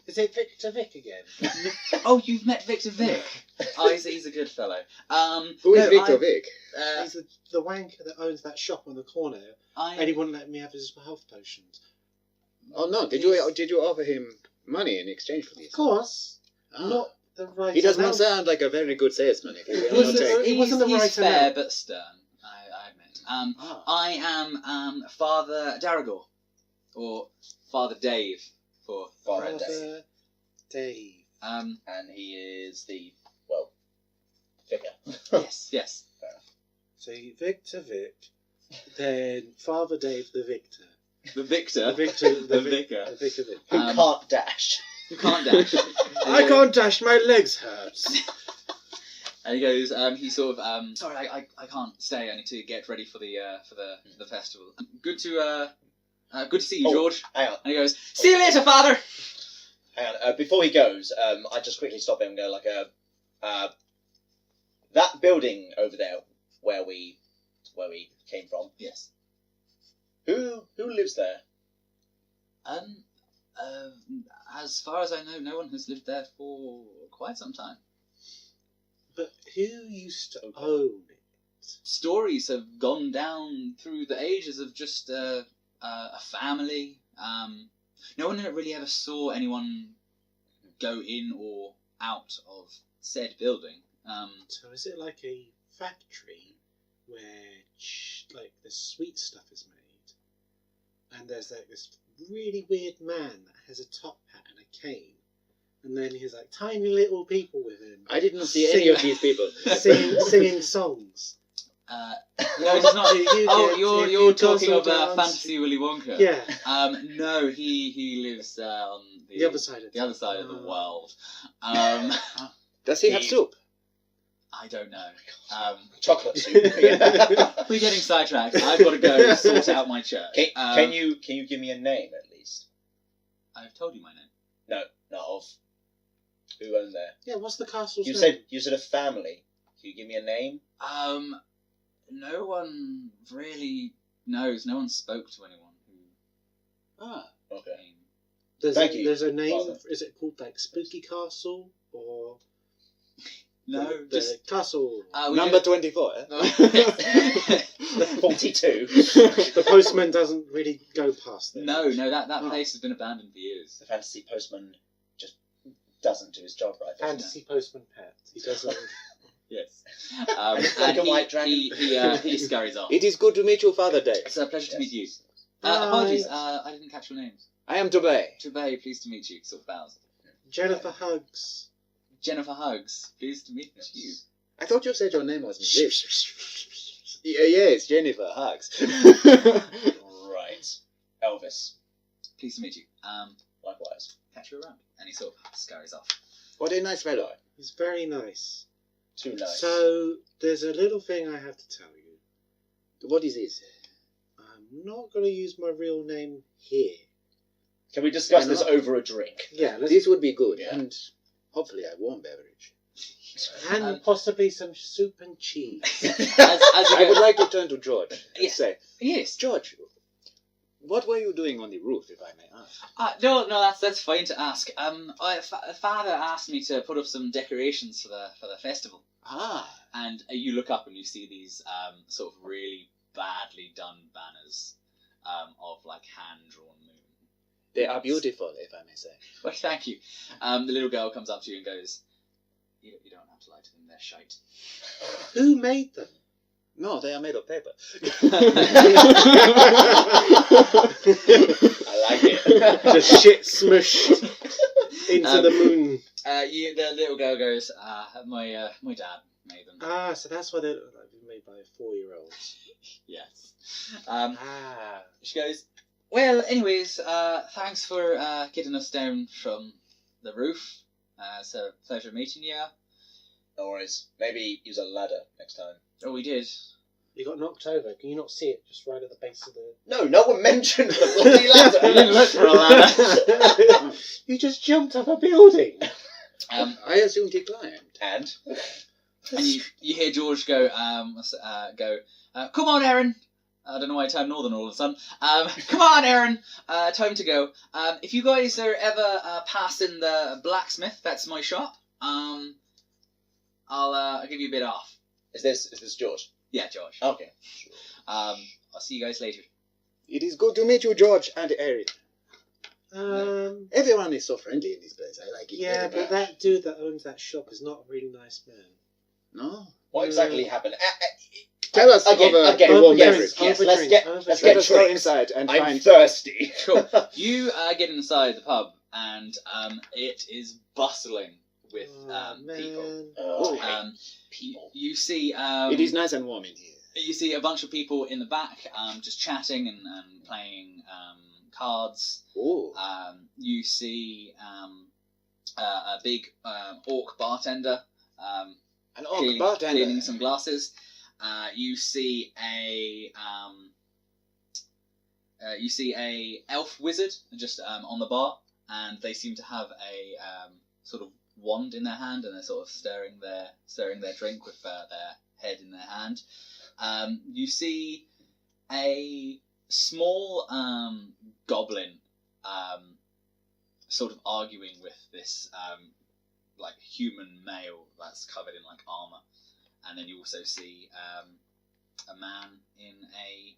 S6: Is it Victor Vic again?
S1: Oh, you've met Victor Vic. Oh, he's a good fellow.
S3: Who is
S1: no,
S3: Victor
S1: I-
S3: Vic?
S6: He's the wanker that owns that shop on the corner, and he wouldn't let me have his health potions.
S3: Oh no! Did you offer him money in exchange for
S6: Of
S3: this?
S6: course,
S3: Ah.
S6: not the right.
S3: He does not
S6: amount.
S3: sound like a very good salesman. If he will
S6: Was
S3: not
S6: it-
S3: take.
S6: It wasn't the
S1: he's
S6: right
S1: fair
S6: amount.
S1: but stern. I admit.
S3: Ah.
S1: I am Father Darragor, or Father Dave for
S5: Father
S1: friends.
S5: Dave.
S6: Dave.
S1: Um,
S5: And he is the, well, vicar.
S1: yes.
S6: So Victor Vic, then Father Dave the Victor.
S1: The Victor.
S6: The Victor.
S1: The vicar.
S6: The Vicar Vic.
S5: Who
S1: Um,
S5: can't dash.
S1: You can't dash.
S6: I can't dash. My legs hurt.
S1: And he goes. He sort of. Sorry, I can't stay. I need to get ready for the festival. Good to see you,
S5: Oh.
S1: George.
S5: Hang on.
S1: And he goes. See you later, Father.
S5: Hang on. Before he goes, I just quickly stop him and go like, that building over there where we came from.
S1: Yes.
S5: Who lives there?
S1: As far as I know, no one has lived there for quite some time.
S6: But who used to own it?
S1: Stories have gone down through the ages of just a family. No one really ever saw anyone go in or out of said building.
S6: So is it like a factory where like the sweet stuff is made, and there's like this really weird man that has a top hat and a cane, and then he's like tiny little people with him
S3: I didn't see any of these people.
S6: singing songs.
S1: No, it's not.
S6: You
S1: Oh,
S6: get-
S1: you're
S6: you
S1: talking
S6: guzzle
S1: of
S6: dance.
S1: Fantasy Willy Wonka.
S6: Yeah,
S1: No, he lives on
S6: the other side of
S1: the other side of the
S6: Oh.
S1: world.
S3: Does he have
S5: He-
S3: soup?
S1: I don't know.
S5: Chocolate soup. Yeah.
S1: We're getting sidetracked. I've got to go sort out my church.
S5: Can you give me a name at least?
S1: I've told you my name.
S5: No, not of who owned there.
S6: Yeah, what's the castle's
S5: You
S6: name?
S5: said a family. Can you give me a name?
S1: No one really knows. No one spoke to anyone who
S5: Okay.
S1: came.
S5: Thank you,
S6: There's a name.
S5: Father.
S6: Is it called like Spooky Castle or
S1: No,
S6: the
S1: just
S6: castle?
S1: we
S3: Number
S1: don't-
S3: 24. Eh?
S5: 42.
S6: The postman doesn't really go past there.
S1: No, that
S6: Oh.
S1: place has been abandoned for years.
S5: The fantasy postman just doesn't do his job right. does he?
S6: Fantasy postman pet. He doesn't.
S1: Yes.
S5: Black
S1: And
S5: and white dragon.
S1: he scurries off.
S3: It is good to meet you, Father Dave.
S1: It's a pleasure to meet you.
S5: Yes.
S1: Apologies,
S6: Right.
S1: I didn't catch your names.
S3: I am Tobey.
S1: Tobey, pleased to meet you. Sort of bows.
S6: Jennifer Hugs.
S1: Jennifer Hugs, pleased to meet you.
S3: I thought you said your name was Liv. Yes, Jennifer Hugs.
S5: Right. Elvis.
S1: Pleased to meet you.
S5: Likewise.
S1: Catch you around. And he sort of scurries off.
S3: What a nice fellow.
S6: He's very nice.
S5: Too nice.
S6: So there's a little thing I have to tell you.
S3: What is this?
S6: I'm not going to use my real name here.
S5: Can we discuss
S3: Why
S5: this
S3: not?
S5: over a drink?
S6: Yeah, let's...
S3: This would be good,
S5: Yeah.
S3: and hopefully a warm beverage.
S6: And possibly some soup and cheese.
S3: I would like to turn to George and
S1: Yes.
S3: say,
S1: Yes.
S3: George, what were you doing on the roof, if I may ask?
S1: No, that's fine to ask. Father asked me to put up some decorations for the festival,
S3: Ah,
S1: and you look up and you see these sort of really badly done banners of like hand drawn moon.
S3: they are beautiful, if I may say.
S1: Well, thank you. The little girl comes up to you and goes, "You don't have to lie to them. They're shite."
S6: Who made them?
S3: No, they are made of paper.
S5: I like it.
S6: Just shit smushed into the moon.
S1: The little girl goes, my dad made them.
S6: Ah, so that's why they look like they're made by a 4-year-old.
S1: Yes.
S6: Ah.
S1: She goes, "Well, anyways, thanks for getting us down from the roof. It's a pleasure meeting you."
S5: No worries. Maybe use a ladder next time.
S1: Oh, we did.
S6: You got knocked over. Can you not see it? Just right at the base of the...
S5: No one mentioned the bloody ladder.
S1: You didn't look for a ladder.
S6: You just jumped up a building.
S3: I assumed he climbed.
S5: And?
S1: And you hear George go, "Come on, Aaron." I don't know why I turned northern all of a sudden. "Come on, Aaron. Time to go. If you guys are ever passing the blacksmith, that's my shop. I'll give you a bit off."
S5: Is this George?
S1: Yeah, George.
S5: Okay.
S1: I'll see you guys later.
S3: It is good to meet you, George and Erin.
S6: Um,
S3: Everyone is so friendly in this place. I like it.
S6: yeah,
S3: very
S6: but
S3: much.
S6: that dude that owns that shop is not a really nice man.
S3: No.
S5: What exactly happened?
S3: Tell us
S5: Again,
S3: over
S5: again,
S3: a warm
S5: yes,
S3: beverage.
S5: yes,
S6: Over
S5: let's
S6: drinks,
S5: get
S6: over
S5: let's
S6: drinks.
S5: get
S3: Let us go
S5: drinks.
S3: inside and
S5: I'm
S3: find...
S5: thirsty.
S1: Cool. You get inside the pub, and it is bustling with people.
S6: Man.
S5: Oh, I hate
S1: Um,
S5: people.
S1: You see,
S3: It is nice and warm in here.
S1: you see a bunch of people in the back, just chatting and playing cards.
S3: Oh.
S1: You see a big orc bartender
S3: An orc
S1: cleaning,
S3: bartender.
S1: cleaning some glasses. You see a elf wizard just on the bar, and they seem to have a sort of wand in their hand, and they're sort of stirring their drink with their head in their hand. You see a small goblin sort of arguing with this like human male that's covered in like armor, and then you also see a man in a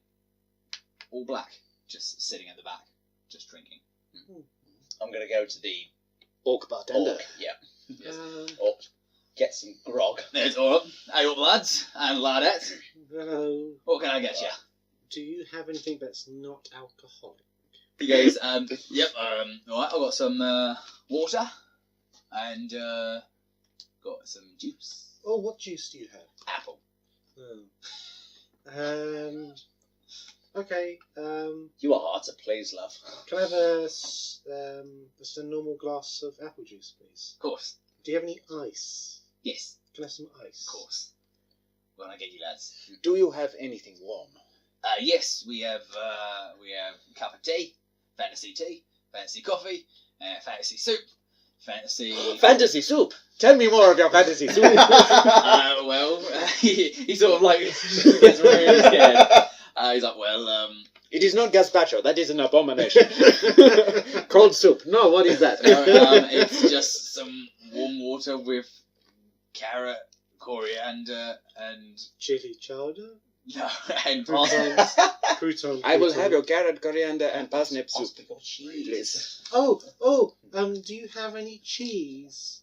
S1: all black just sitting at the back just drinking.
S5: I'm gonna go to the
S3: Orc bartender.
S5: orc. Yeah.
S1: Yes.
S5: Orc. Get some grog.
S1: There's all up. Hey up, lads and ladettes.
S6: Hello.
S1: What can I get you?
S6: Do you have anything that's not alcoholic?
S1: He goes, yep, alright, I've got some water and got some juice.
S6: Oh, what juice do you have?
S1: Apple.
S6: Oh. Okay.
S5: You are hard to please, love.
S6: Can I have just a normal glass of apple juice, please?
S1: Of course.
S6: Do you have any ice?
S1: Yes,
S6: Can I have some ice?
S1: of course. What can I get you, lads?
S3: Do you have anything warm?
S1: Yes, we have a cup of tea, fantasy coffee, fantasy soup, fantasy...
S3: Fantasy soup! Tell me more of your fantasy soup!
S1: well, he sort of like gets really scared. He's like, well,
S3: It is not gazpacho, that is an abomination. Cold soup, no, what is that?
S1: it's just some warm water with carrot, coriander, and
S6: Chili chowder?
S1: no, and parsnips.
S6: Crouton.
S3: I will
S6: crouton.
S3: have your carrot, coriander, and parsnip soup.
S5: Hospital cheese.
S3: Please.
S6: Oh, do you have any cheese?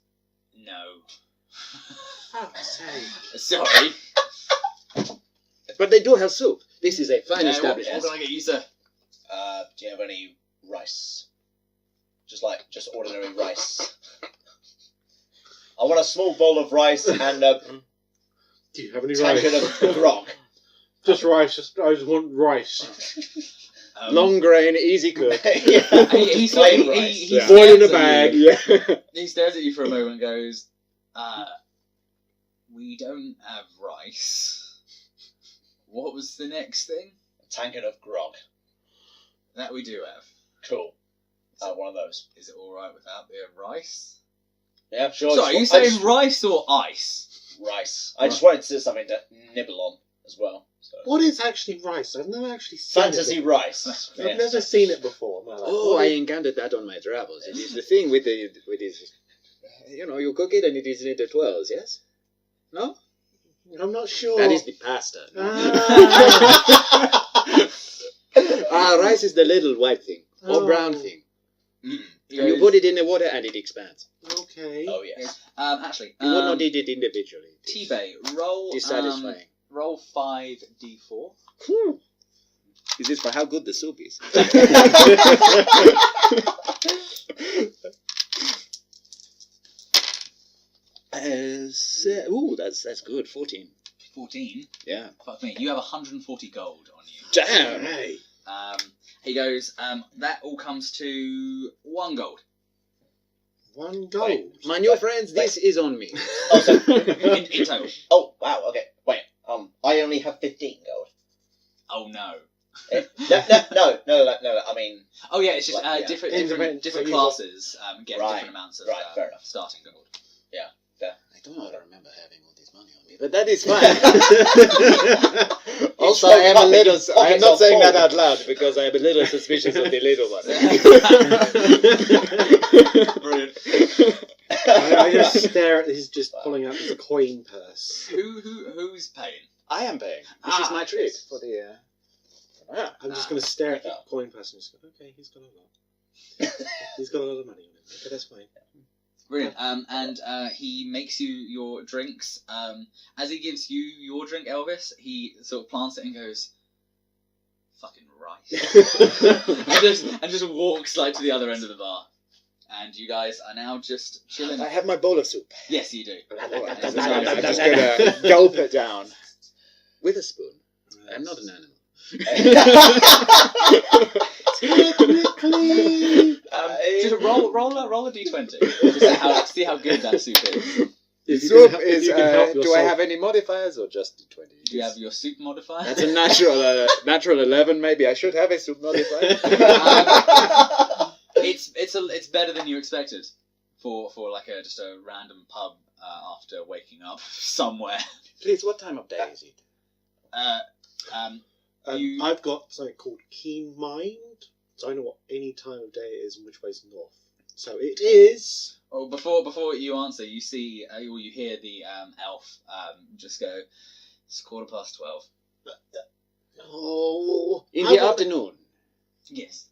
S1: No,
S6: Fuck's sake.
S1: sorry.
S3: But they do have soup. This is a fine
S1: What
S3: establishment.
S1: can I get you, sir?
S5: Do you have any rice? Just ordinary rice. I want a small bowl of rice and a
S6: Do you have any
S5: tankard
S6: rice?
S5: of grog.
S6: Just rice. I just want rice.
S3: Long grain, easy cook.
S5: Yeah.
S1: He
S5: Plain rice.
S3: Yeah.
S6: Boil
S1: stares
S6: in a
S1: at
S6: bag.
S1: you.
S3: Yeah.
S1: He stares at you for a moment and goes, we don't have rice. What was the next thing?
S5: A tankard of grog.
S1: That we do have.
S5: Cool. One of those.
S1: Is it alright without the rice?
S5: Yeah, sure.
S1: So, are you saying rice or ice?
S5: Rice. I just wanted to something to nibble on as well. So.
S6: What is actually rice? I've never actually seen
S5: Fantasy
S6: it.
S5: rice.
S6: I've never seen it before in my life.
S3: Oh,
S6: What
S3: I
S6: is-
S3: encountered that on my travels. It is the thing with this. You know, you cook it and it is in the twirls, yes? No?
S6: I'm not sure.
S3: That is the pasta.
S6: Ah.
S3: Rice is the little white thing, or
S6: Oh.
S3: brown thing.
S1: Mm.
S3: And you put it in the water and it expands.
S6: Okay.
S5: Oh, yes.
S1: Actually,
S3: You would not eat it individually.
S1: T-Bay, roll
S3: Dissatisfying.
S1: roll 5d4.
S3: Is this for how good the soup is? That's good. 14.
S1: 14.
S3: Yeah.
S1: Fuck me. You have 140 gold on you.
S3: Damn.
S6: Hey.
S1: He goes, that all comes to 1 gold.
S6: 1 gold.
S5: Wait.
S3: My new friends, this is on me.
S5: Oh, so,
S1: In total.
S5: oh, wow, okay. Wait, I only have 15 gold.
S1: Oh no.
S5: No, I mean...
S1: Oh yeah, it's just
S5: Like, yeah.
S1: different
S6: Independent-
S1: different
S6: so you got-
S1: classes get
S5: Right,
S1: different amounts of
S5: right, fair enough.
S1: starting gold.
S3: I don't remember having all this money on me, but that is fine. Also,
S5: It's
S3: I am a little.
S5: pockets
S3: I am not
S5: are
S3: saying that
S5: full.
S3: out loud because I am a little suspicious of the little one.
S1: Brilliant.
S6: I just stare at his just pulling out his coin purse.
S1: Who's paying?
S3: I am paying. This is my treat for the.
S6: I'm just going to stare at the
S5: Yeah.
S6: coin purse and just go, okay, he's got a lot. He's got a lot of money on him. Okay, that's fine.
S1: Brilliant. And he makes you your drinks. As he gives you your drink, Elvis, he sort of plants it and goes, "Fucking rice," and just walks like to the other end of the bar. And you guys are now just chilling.
S3: I have my bowl of soup.
S1: Yes, you do.
S3: I'm just gonna gulp it down with a spoon. I'm not an animal.
S6: Technically,
S1: Just roll a d20. Just see how good that soup is.
S3: The
S6: If you
S3: soup
S6: can help- if
S3: is.
S6: you can help
S3: Do I
S6: yourself.
S3: have any modifiers or just the 20?
S1: Do you have your soup modifier?
S3: That's a natural 11. Maybe I should have a soup modifier.
S1: It's better than you expected for like just a random pub after waking up somewhere.
S3: Please, what time of day is it?
S1: You-
S6: I've got something called Keen Mind, so I know what any time of day it is and which way's north. So it is.
S1: Oh, before you answer, you see or you hear the elf just go, "It's 12:15."
S6: Oh,
S3: In
S6: I
S3: the
S6: want-
S3: afternoon.
S1: Yes.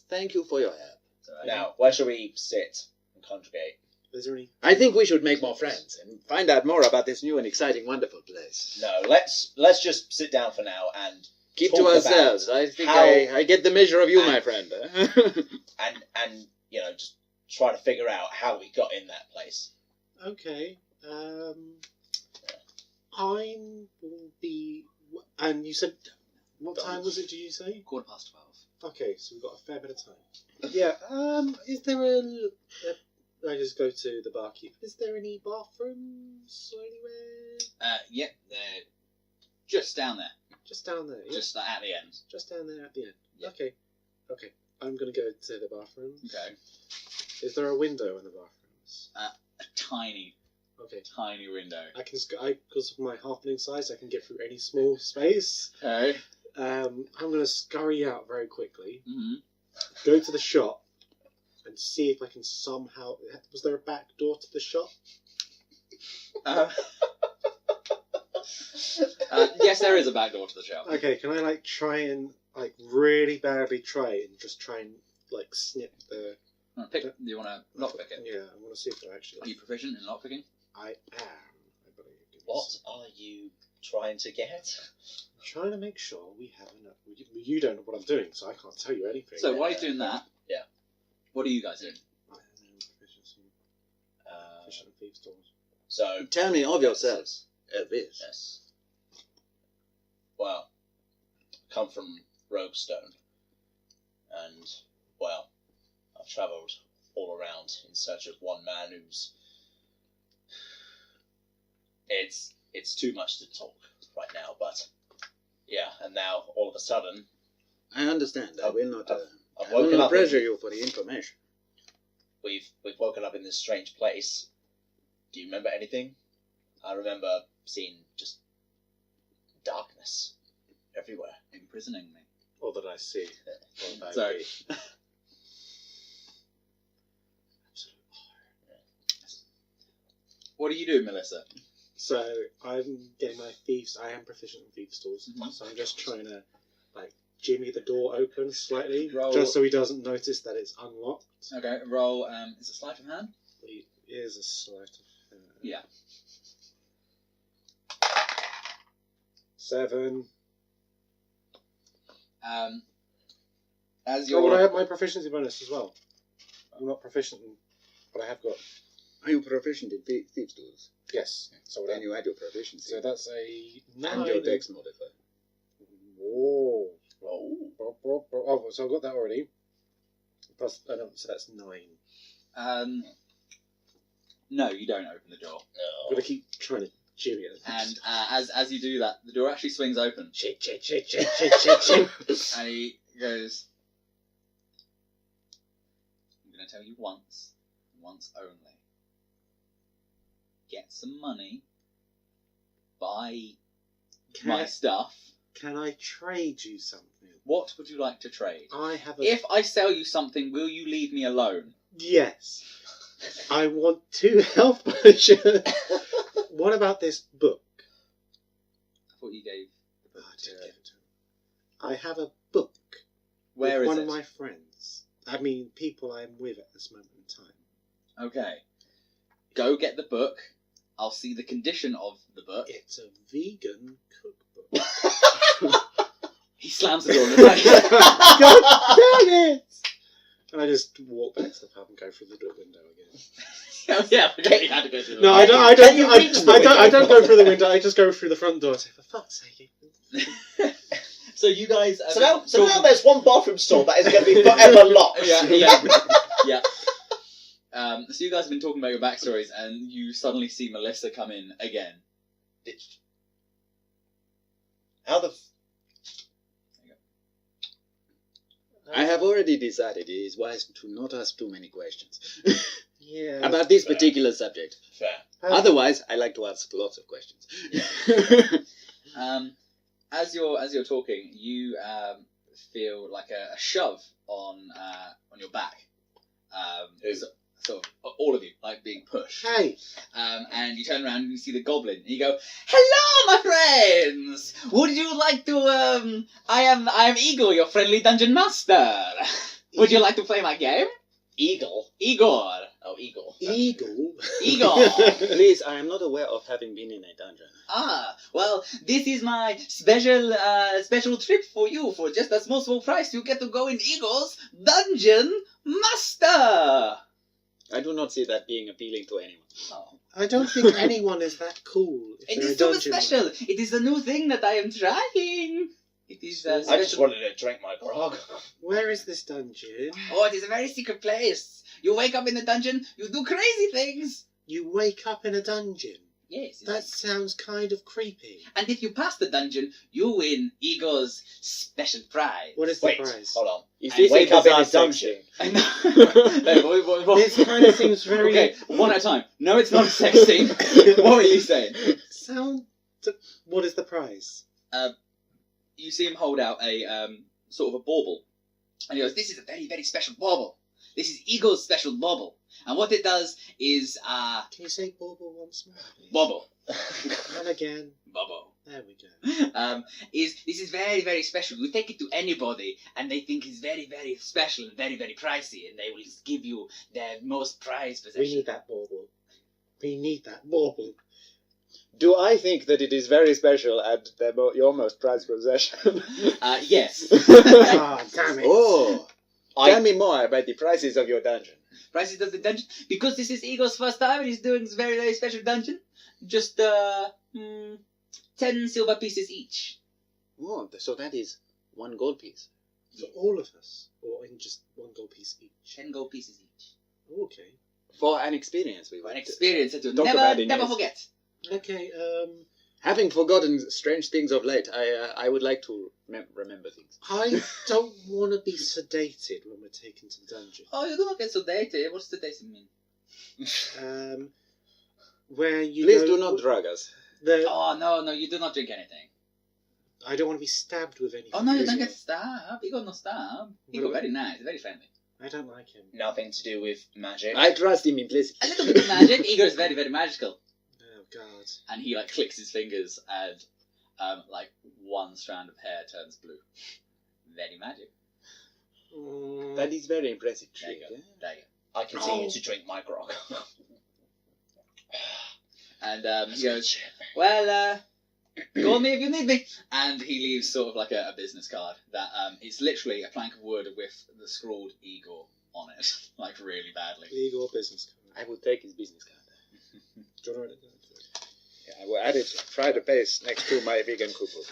S3: Thank you for your help.
S1: So,
S5: Now, where shall we sit and congregate?
S6: Is there any?
S3: I think we should make more friends and find out more about this new and exciting, wonderful place.
S5: No, let's just sit down for now and
S3: Keep
S5: talk
S3: to
S5: about
S3: ourselves. I think
S5: how-
S3: I get the measure of you,
S5: and-
S3: my friend.
S5: and just try to figure out how we got in that place.
S6: Okay. I will be. And you said, what time was it? Did you say?
S1: 12:15.
S6: Okay, so we've got a fair bit of time. Yeah. Is there I just go to the barkeep. Is there any bathrooms or anywhere?
S1: Yep, they're just down there,
S6: Just down there. Yeah?
S1: just at the end.
S6: Just down there at the end.
S1: Yeah.
S6: Okay. I'm gonna go to the bathroom.
S1: Okay.
S6: Is there a window in the bathrooms?
S1: A tiny window.
S6: I can, because of my halfling size, I can get through any small space.
S1: Okay.
S6: I'm gonna scurry out very quickly,
S1: Mm-hmm.
S6: go to the shop, and see if I can somehow. Was there a back door to the shop?
S1: Yes, there is a back door to the shop.
S6: Okay, can I try and really badly try and just try and snip the?
S1: Do you want to lockpick it?
S6: Yeah, I want to see if they're actually.
S1: Are you proficient in lockpicking?
S6: I am. I believe.
S5: What are you trying to get?
S6: I'm trying to make sure we have enough. You don't know what I'm doing, so I can't tell you anything.
S1: So while he's doing that,
S5: Yeah.
S1: what are you guys doing?
S6: I don't know proficiency. Proficient in thieves' tools.
S5: So
S3: Tell me of yourselves, Elvis.
S5: yes. Well, I come from Roguestone, and well, I've travelled all around in search of one man who's. It's too much to talk right now, but yeah, and now all of a sudden
S3: I understand. I will not.
S5: I've
S3: I will
S5: woken
S3: not
S5: up.
S3: pressure you for the information.
S5: We've woken up in this strange place. Do you remember anything? I remember seeing just darkness everywhere.
S1: Imprisoning me.
S6: All that I see. All that I
S1: Sorry.
S6: read.
S1: What do you do, Melissa?
S6: So I'm getting my thieves. I am proficient in thieves' tools,
S1: Mhm.
S6: so I'm just trying to like jimmy the door open slightly,
S1: Roll.
S6: just so he doesn't notice that it's unlocked.
S1: Okay, roll. Is it sleight of hand?
S6: It is a sleight of hand.
S1: Yeah.
S6: 7.
S1: As
S6: Oh,
S1: you're.
S6: would I have my proficiency bonus as well? I'm not proficient, but I have got.
S3: Are you proficient in thieves' tools?
S6: Yes. So
S3: Then you add your proficiency.
S6: So that's a 9.
S3: and your dex modifier.
S6: Whoa.
S5: Oh.
S6: Oh, so I've got that already. Plus, so that's 9.
S1: No, you don't open the door.
S6: I'm
S5: No.
S6: gonna keep trying to jimmy it.
S1: And as you do that, the door actually swings open,
S6: Shit.
S1: and he goes, "I'm going to tell you once only. Get some money, buy my stuff.
S6: Can I trade you something?
S1: What would you like to trade?
S6: I have a.
S1: If I sell you something, will you leave me alone?"
S6: Yes. I want 2 health potions. What about this book?
S1: I thought you gave the book
S6: I
S1: to
S6: did give it to him. I have a book.
S1: Where
S6: with
S1: is
S6: one
S1: it?
S6: of my friends. I mean, people I'm with at this moment in time.
S1: Okay. Go get the book. I'll see the condition of the book.
S6: It's a vegan cookbook.
S1: He slams the door in the face.
S6: God damn it! And I just walk back to the pub and go through the window again.
S1: Oh, yeah, forget you had to go through the
S6: No,
S1: window.
S6: I
S5: Can you reach the
S6: don't go through the window. I just go through the front door. I say, for fuck's sake.
S1: So you guys...
S5: So now there's one bathroom stall that is going to be forever locked.
S1: Yeah. So you guys have been talking about your backstories, and you suddenly see Melissa come in again.
S5: How the...
S3: I have already decided it is wise to not ask too many questions
S6: Yeah.
S3: about this particular subject.
S5: Fair.
S3: Otherwise, I like to ask lots of questions.
S1: As you're talking, you feel like a shove on your back. Sort of all of you, like being pushed.
S6: Hey.
S1: And you turn around and you see the goblin, and you go, "Hello, my friends! Would you like to? I am Igor, your friendly dungeon master. Would you like to play my game?"
S5: Eagle?
S1: Igor.
S5: Oh, Eagle.
S6: Eagle.
S1: Igor.
S3: Please, I am not aware of having been in a dungeon.
S1: Well, this is my special trip for you. For just a small price, you get to go in Igor's dungeon master.
S3: I do not see that being appealing to anyone.
S1: Oh.
S6: I don't think anyone is that cool. If
S1: It
S6: they're
S1: is
S6: a
S1: super
S6: dungeon
S1: special. It is a new thing that I am trying. It is
S5: I just wanted to drink my grog.
S6: Where is this dungeon?
S1: Oh, it is a very secret place. You wake up in the dungeon, you do crazy things.
S6: You wake up in a dungeon.
S1: Yes.
S6: That sounds kind of creepy.
S1: And if you pass the dungeon, you win Igor's special prize.
S6: What is
S5: Wait,
S6: the prize?
S5: hold on.
S3: Is
S1: I
S3: this
S5: wake
S3: a
S5: up in a
S3: bizarre
S5: dungeon.
S3: sex
S1: No,
S6: This kind of seems very...
S1: Okay, one at a time. No, it's not a sex scene. What were you saying?
S6: What is the prize?
S1: You see him hold out a sort of a bauble, and he goes, "This is a very, very special bauble. This is Igor's special bauble, and what it does is
S6: Can you say bauble once more, please?
S1: bauble,
S6: And again.
S1: bauble."
S6: There we go.
S1: This is very, very special. You take it to anybody, and they think it's very, very special and very, very pricey, and they will give you their most prized
S6: We
S1: possession.
S6: need that bauble. We need that bauble.
S3: Do I think that it is very special and your most prized possession?
S1: Yes.
S6: Ah, damn it.
S3: Oh, tell me more about the prices of your dungeon.
S1: Prices of the dungeon, because this is Igor's first time, and he's doing this very, very special dungeon. Just 10 silver pieces each.
S3: Oh, so that is 1 gold piece.
S6: For all of us? Or in just 1 gold piece each?
S1: 10 gold pieces each.
S6: Okay.
S3: For an experience, we
S1: For an
S3: would.
S1: experience that you'll
S3: Talk about it,
S1: never
S3: yes.
S1: forget.
S6: Okay,
S3: Having forgotten strange things of late, I would like to remember things.
S6: I don't want to be sedated when we're taken to the dungeon.
S1: Oh, you do not get sedated. What's sedated mean?
S6: Where you
S3: Please
S6: go-
S3: do not drug us.
S1: Oh, no, you do not drink anything.
S6: I don't want to be stabbed with anything.
S1: Oh, no, you don't get stabbed. You got no stab. You got very nice, very friendly.
S6: I don't like him.
S5: Nothing to do with magic.
S3: I trust him implicitly.
S1: A little bit of magic. Igor is very, very magical.
S6: Oh, God.
S1: And he, like, clicks his fingers and, like, one strand of hair turns blue. Very magic.
S3: That is very impressive.
S1: There you go. There you
S5: I continue to drink my grog.
S1: go. And, he goes, well, call me if you need me. And he leaves sort of like a business card that it's literally a plank of wood with the scrawled Igor on it, like really badly.
S6: Legal business card.
S3: I will take his business card.
S6: Do you want to write it down?
S3: Yeah, I will add it, try the paste next to my vegan cookbook.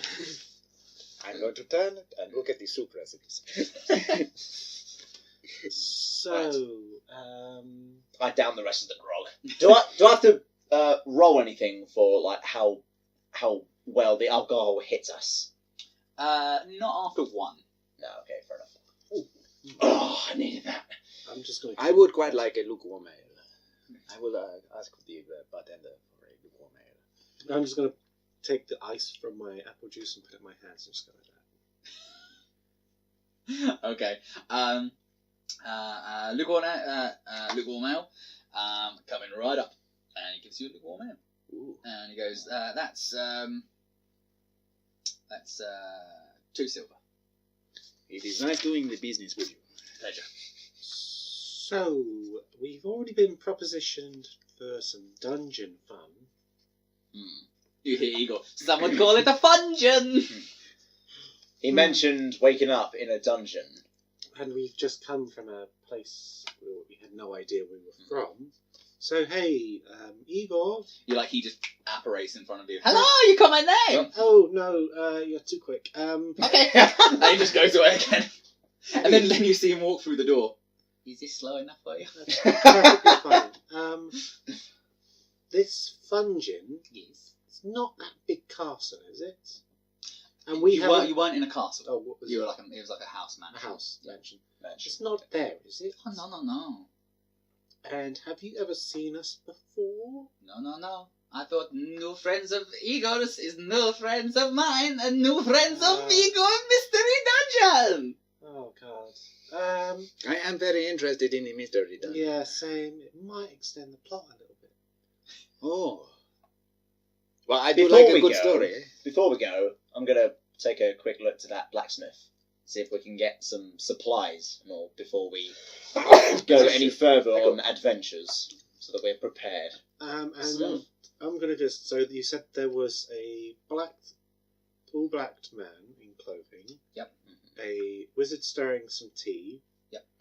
S3: I'm going to turn and look at the soup recipes.
S6: So,
S5: I down the rest of the grog. Do I have to roll anything for like how well the alcohol hits us?
S1: Not after one.
S5: No, okay, fair enough. Oh, I needed that.
S6: I'm just going to...
S3: I would quite like a lukewarm ale. I will ask the bartender for a lukewarm ale.
S6: I'm just going to take the ice from my apple juice and put it in my hands and just go like that.
S1: Okay. Lukewarm ale, coming right up, and he gives you a lukewarm ale.
S3: Ooh.
S1: And he goes, that's 2 silver.
S3: It is nice doing the business with you.
S1: Pleasure.
S6: So, we've already been propositioned for some dungeon fun.
S1: You hear Igor, someone call it a fungeon!
S5: He mentioned waking up in a dungeon.
S6: And we've just come from a place where we had no idea we were from. So, hey, Igor.
S1: He just apparates in front of you. Hello, you call my name!
S6: Oh, no, you're too quick.
S1: Okay. And he just goes away again. And then you see him walk through the door. Is this slow enough for you?
S6: That's perfectly fine. This fungeon,
S1: Yes.
S6: it's not that big castle, is it? And
S1: You weren't in a castle.
S6: Oh, what was
S1: You
S6: it?
S1: were it was like a house
S6: A
S1: mansion.
S6: house mansion.
S5: Mansion.
S6: It's not there, is it?
S1: Oh, no.
S6: And have you ever seen us before?
S1: No. I thought new friends of Igor's is new friends of mine, and new friends of Igor Mystery Dungeon!
S6: Oh, God.
S3: I am very interested in the mystery dungeon.
S6: Yeah, same. It might extend the plot a little bit.
S3: Oh. Well, I do
S5: Before
S3: like a
S5: we
S3: good
S5: go-
S3: story.
S5: Before we go, I'm gonna take a quick look to that blacksmith. See if we can get some supplies and all before we go any further on adventures, so that we're prepared.
S6: And
S5: So-
S6: I'm going to just... So you said there was a all-blacked man in clothing.
S1: Yep.
S6: A wizard stirring some tea.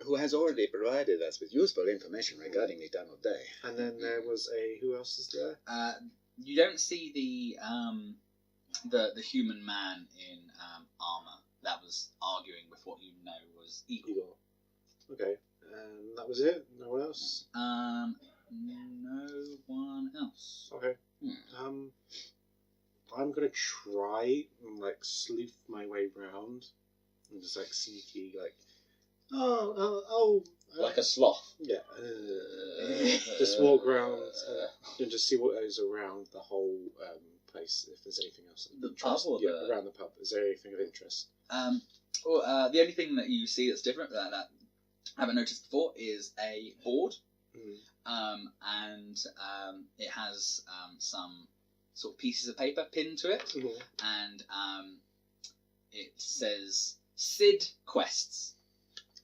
S3: Who has already provided us with useful information regarding the time of day.
S6: And then there was a... Who else is there?
S1: You don't see the human man in armor that was arguing with what you know was Igor.
S6: Igor. Okay. And that was it? No one else?
S1: No one else.
S6: Okay. I'm going to try and, sleuth my way round. And just, sneaky,
S5: Like a sloth.
S6: Yeah. Just walk around and just see what is around the whole place. If there's anything else of
S1: The
S6: interest.
S1: pub or
S6: yeah,
S1: the-
S6: around the pub. Is there anything of interest?
S1: The only thing that you see that's different that I haven't noticed before is a board, and it has some sort of pieces of paper pinned to it, and it says Sid Quests.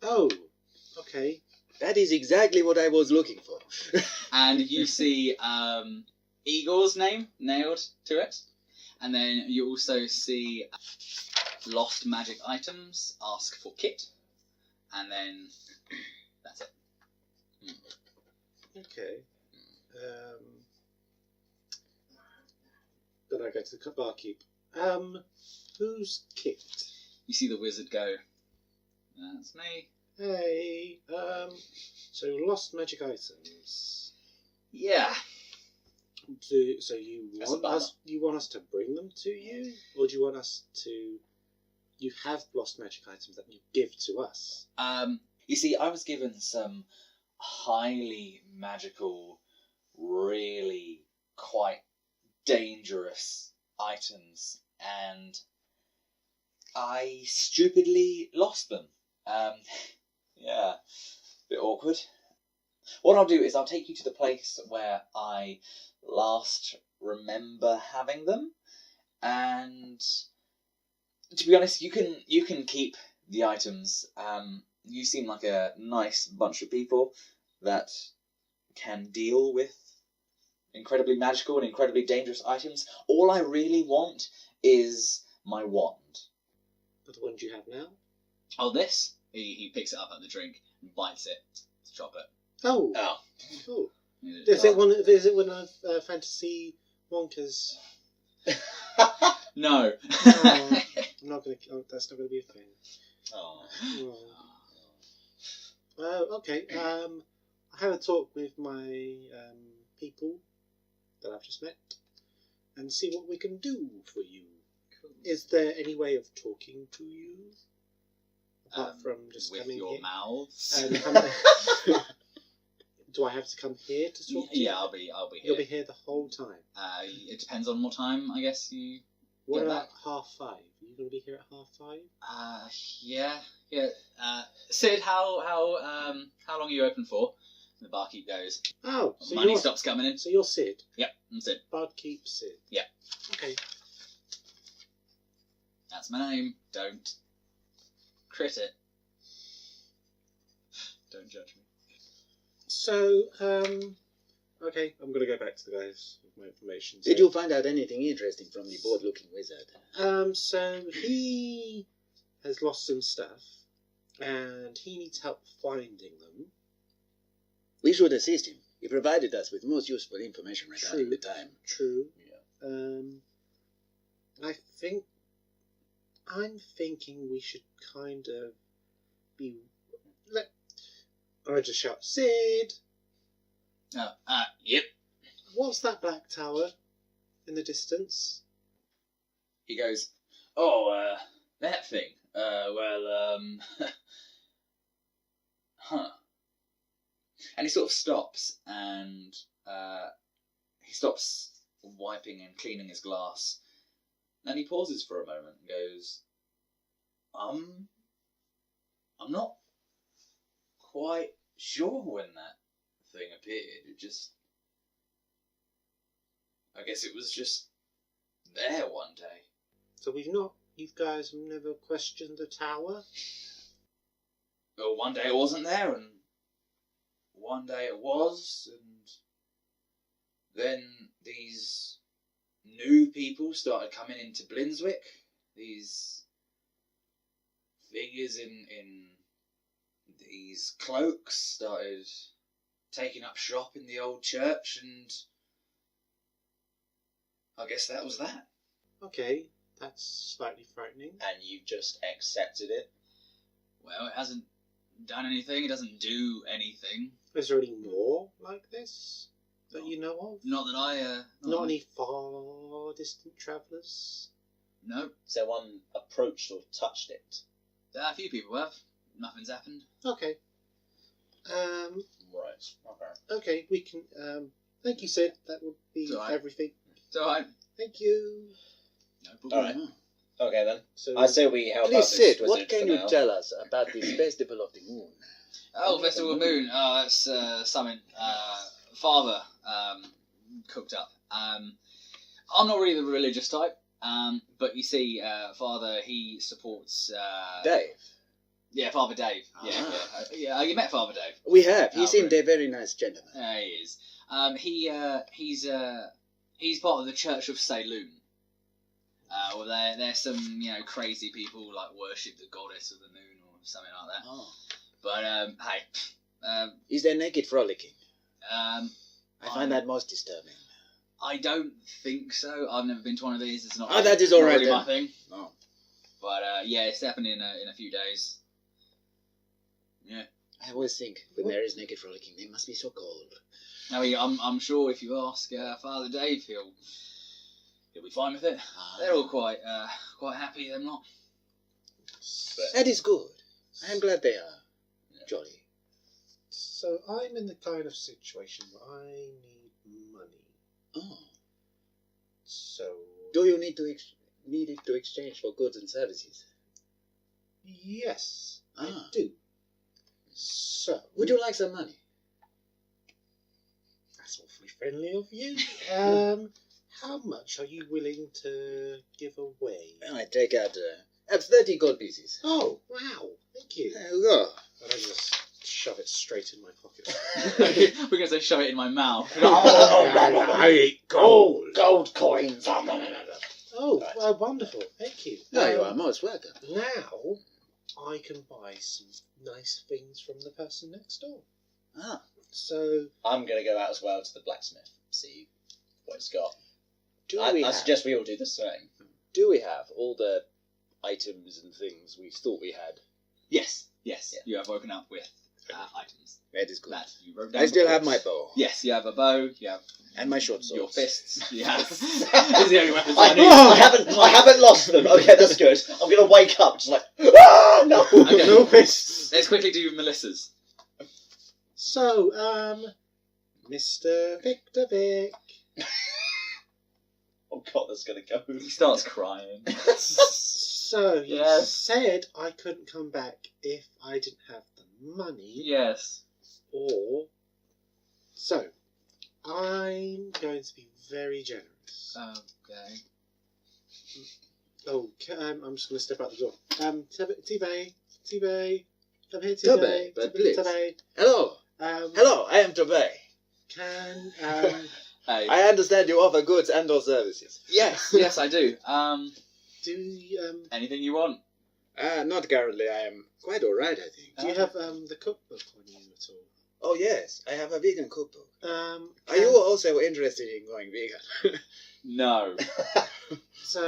S6: Oh, okay.
S3: That is exactly what I was looking for.
S1: And you see Igor's name nailed to it. And then you also see lost magic items, ask for kit. And then that's it.
S6: Okay. Then I go to the barkeep. Who's kit?
S1: You see the wizard go, that's me.
S6: Hey, so lost magic items.
S1: Yeah.
S6: So you
S5: That's
S6: want
S5: a bummer.
S6: us? You want us to bring them to you, or do you want us to? You have lost magic items that you give to us.
S1: You see, I was given some highly magical, really quite dangerous items, and I stupidly lost them. Yeah, a bit awkward. What I'll do is I'll take you to the place where I last remember having them, and to be honest, you can keep the items. You seem like a nice bunch of people that can deal with incredibly magical and incredibly dangerous items. All I really want is my wand.
S6: But the one you have now.
S5: Oh, this? He picks it up at the drink and bites it. It's chocolate.
S6: Oh,
S1: Oh,
S6: cool.
S5: Yeah.
S6: Is it one? Is it one of Fantasy Wonka's?
S1: no.
S6: Oh, I'm not gonna. Oh, that's not gonna be a thing.
S5: Oh.
S6: Okay. I have a talk with my people that I've just met, and see what we can do for you. Is there any way of talking to you apart from just
S5: with
S6: coming
S5: your
S6: here?
S5: mouths.
S6: And come, do I have to come here to talk to you?
S5: Yeah, I'll be here.
S6: You'll be here the whole time.
S5: It depends on what time, I guess you.
S6: What
S5: Get
S6: about
S5: back.
S6: 5:30? Are you going to be here at 5:30?
S5: Yeah. Sid, how long are you open for? The barkeep goes.
S6: Oh, so
S5: Money
S6: you're
S5: stops coming in.
S6: so you're Sid.
S5: Yep, I'm Sid.
S6: Barkeep Sid.
S5: Yeah.
S6: Okay.
S5: That's my name. Don't crit it. Don't judge me.
S6: So, okay, I'm going to go back to the guys with my information. So,
S3: Did you find out anything interesting from the bored-looking wizard?
S6: So he has lost some stuff, and he needs help finding them.
S3: We should assist him. He provided us with most useful information regarding
S6: True.
S3: the time.
S6: True.
S3: Yeah.
S6: I'm thinking we should kind of be. I just shout, Sid!
S5: Yep.
S6: What's that black tower in the distance?
S1: He goes, oh, that thing. Huh. And he sort of stops, and he stops wiping and cleaning his glass. And he pauses for a moment and goes, I'm not quite sure when that thing appeared. It just, I guess it was just there one day.
S6: So you guys have never questioned the tower?
S1: Well, one day it wasn't there, and one day it was, and then these new people started coming into Blinswick. These figures in these cloaks started taking up shop in the old church, and I guess that was that.
S6: Okay, that's slightly frightening.
S5: And you've just accepted it? Well, it hasn't done anything. It doesn't do anything.
S6: Is there any more like this that you know of?
S5: Not that I.
S6: Not any far distant travellers?
S5: No.
S7: Has anyone approached or touched it?
S5: A few people have. Nothing's happened.
S6: Okay.
S7: Right. Okay.
S6: Okay, we can. Thank you, Sid. That would be
S5: It's all right.
S6: everything.
S5: It's alright.
S6: Thank you.
S5: No problem.
S7: All right. Okay then.
S6: So,
S7: I say we help out
S3: Please,
S7: this
S3: Sid,
S7: wizard
S3: what can
S7: for
S3: you
S7: now.
S3: tell us about this Festival of the Moon?
S5: Oh, Festival of the Moon. It's something Father cooked up. I'm not really the religious type, but you see, Father, he supports.
S3: Dave.
S5: Yeah, Father Dave. Yeah, you met Father Dave.
S3: We have. He
S5: Oh,
S3: seemed
S5: really?
S3: a very nice gentleman.
S5: He is. He's part of the Church of Saloon. Well, there's some crazy people like worship the goddess of the moon or something like that.
S3: Oh.
S5: But hey,
S3: Is there naked frolicking?
S5: I
S3: I find that most disturbing.
S5: I don't think so. I've never been to one of these. It's not.
S3: Oh, that is all
S5: not
S3: right
S5: really my
S3: then.
S5: thing.
S3: Oh.
S5: But yeah, it's happening in a few days. Yeah.
S3: I always think when there is naked frolicking, they must be so cold.
S1: I mean, I'm sure if you ask Father Dave, he'll be fine with it. They're all quite happy. They're not.
S3: That is good. I am glad they are. Jolly.
S6: So I'm in the kind of situation where I need money.
S3: Oh.
S6: So
S3: Do you need it to exchange for goods and services?
S6: yes, I
S3: Ah.
S6: do. So
S3: Would you like some money?
S6: That's awfully friendly of you. How much are you willing to give away?
S3: I take out 30 gold pieces.
S6: Oh, wow! Thank you.
S3: There you go.
S6: And I just shove it straight in my pocket.
S1: We're going to say shove it in my mouth.
S6: I eat gold.
S5: Gold coins.
S6: Oh, well, wonderful. Thank you.
S3: No, you are most welcome.
S6: Now I can buy some nice things from the person next door.
S3: Ah.
S6: So
S5: I'm going to go out as well to the blacksmith, see what it's got.
S3: Do
S5: I suggest we all do the same.
S8: Do we have all the items and things we thought we had?
S1: Yes.
S5: Yeah.
S1: You have woken up with items.
S3: That is good.
S1: That you wrote down.
S3: I still have
S1: before.
S3: my bow.
S1: Yes, you have a bow. You have
S3: And my short sword.
S1: your fists. You have. These are the only weapons I need.
S5: I haven't lost them. Okay, that's good. I'm going to wake up just like, ah, no.
S1: Okay.
S6: no fists.
S1: Let's quickly do Melissa's.
S6: So, Mr. Victor Vic.
S5: Oh God, that's going to go.
S1: He starts crying.
S6: So you
S1: Yes.
S6: said I couldn't come back if I didn't have the money,
S1: Yes.
S6: or so I'm going to be very generous.
S1: Okay.
S6: Oh, I'm just going to step out the door. T-Bay, come here,
S3: Tobey, but please.
S6: Tobey.
S3: Hello. Hello, I am Tobey.
S6: Can
S1: Hey.
S3: I understand you offer goods and or services.
S1: Yes, yes, I do.
S6: do you,
S1: Anything you want?
S3: Not currently. I am quite alright, I think.
S6: do you have the cookbook on you at all?
S3: Oh, yes. I have a vegan cookbook. Are
S6: Can-
S3: you also interested in going vegan?
S1: No.
S6: So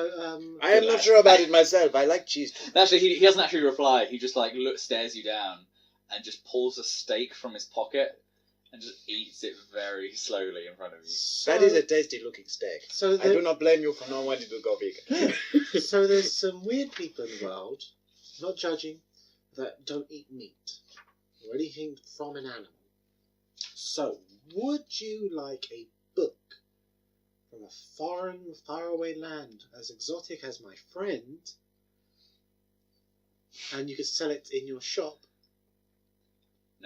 S3: I am not sure about it myself. I like cheese too.
S1: Actually, he doesn't actually reply. He just like stares you down and just pulls a steak from his pocket and just eats it very slowly in front of you.
S3: That is a tasty looking steak.
S6: So
S3: I do not blame you for not wanting to go vegan.
S6: So there's some weird people in the world, not judging, that don't eat meat or anything from an animal. So, would you like a book from a foreign, faraway land as exotic as my friend, and you could sell it in your shop?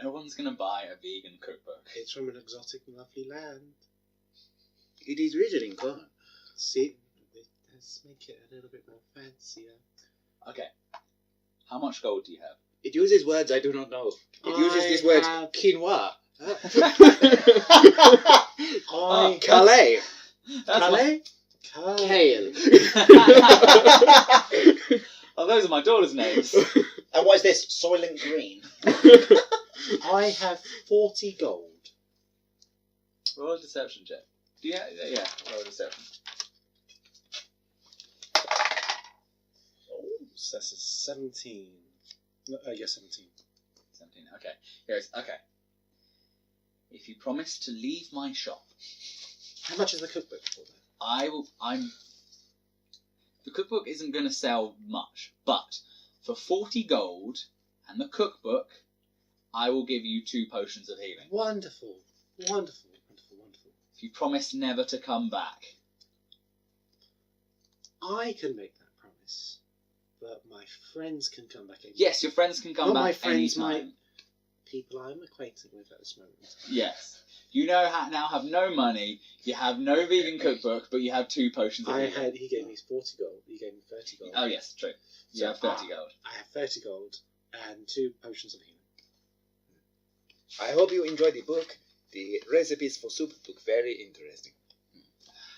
S1: No one's gonna buy a vegan cookbook.
S6: It's from an exotic, lovely land.
S3: It is written in common.
S6: See, let's make it a little bit more fancier.
S1: Okay. How much gold do you have?
S3: It uses words I do not know. It uses this word quinoa. Calais.
S1: That's
S6: Calais?
S3: Kale.
S1: Oh, those are my daughter's names.
S5: And what is this? Soylent Green.
S6: I have 40 gold.
S1: Roll a deception check. Do you? Yeah. Roll a deception.
S6: So that's a 17. Yes, 17.
S1: 17. Okay. Here it is. Okay. If you promise to leave my shop,
S6: How much is the cookbook for then?
S1: The cookbook isn't going to sell much, but for 40 gold and the cookbook, I will give you 2 potions of healing.
S6: Wonderful. Wonderful. Wonderful. Wonderful.
S1: If you promise never to come back.
S6: I can make that promise, but my friends can come back again.
S1: Yes, your friends can come
S6: Not
S1: back
S6: my friends,
S1: anytime.
S6: People I'm acquainted with at this moment.
S1: Yes. You now have no money, you have no vegan cookbook, but you have 2 potions of healing.
S6: He gave me 40 gold. He gave me 30 gold.
S1: Oh yes, true. You
S6: So
S1: have 30 gold.
S6: I have 30 gold and 2 potions of healing.
S3: I hope you enjoy the book. The recipes for soup look very interesting.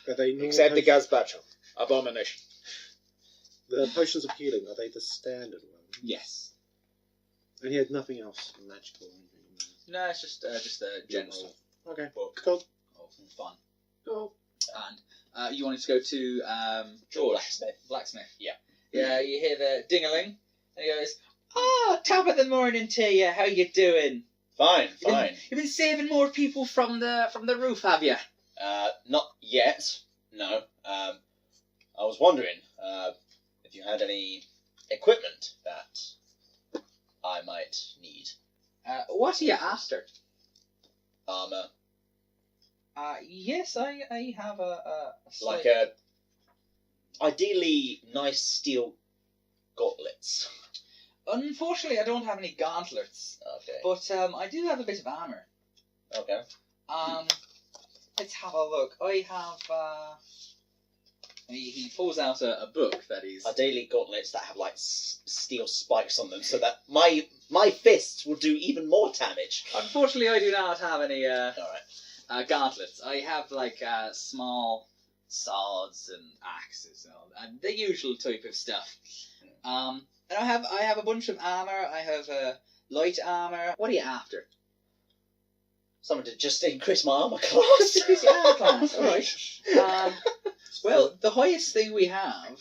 S6: Are they normal
S3: Except the
S6: potions?
S3: gazpacho. Abomination.
S6: The potions of healing, are they the standard one?
S1: Yes.
S6: And he had nothing else magical or anything in there.
S1: No, it's just a general
S6: Okay.
S1: book
S6: Cool.
S1: of fun.
S6: Cool.
S1: And you wanted to go to George
S5: Blacksmith.
S1: Blacksmith. Yeah. Yeah. You hear the ding-a-ling, and he goes, Ah, top of the morning to you. How you doing?
S5: Fine, fine.
S1: You've been saving more people from the roof, have you?
S5: Not yet. No. I was wondering if you had any equipment that I might need.
S1: What are you after?
S5: Armor,
S1: Yes, I have a
S5: like a ideally nice steel gauntlets.
S1: Unfortunately, I don't have any gauntlets,
S5: Okay.
S1: but I do have a bit of armor.
S5: Okay.
S1: Let's have a look. I have. He pulls out a book that he's.
S5: Ideally gauntlets that have like steel spikes on them, so that my fists will do even more damage.
S1: Unfortunately, I do not have any
S5: All right.
S1: gauntlets. I have like small swords and axes and the usual type of stuff. And I have a bunch of armor. I have light armor. What are you after?
S5: Someone to just increase my armor class.
S1: Increase your armor class. All right. Well, the highest thing we have,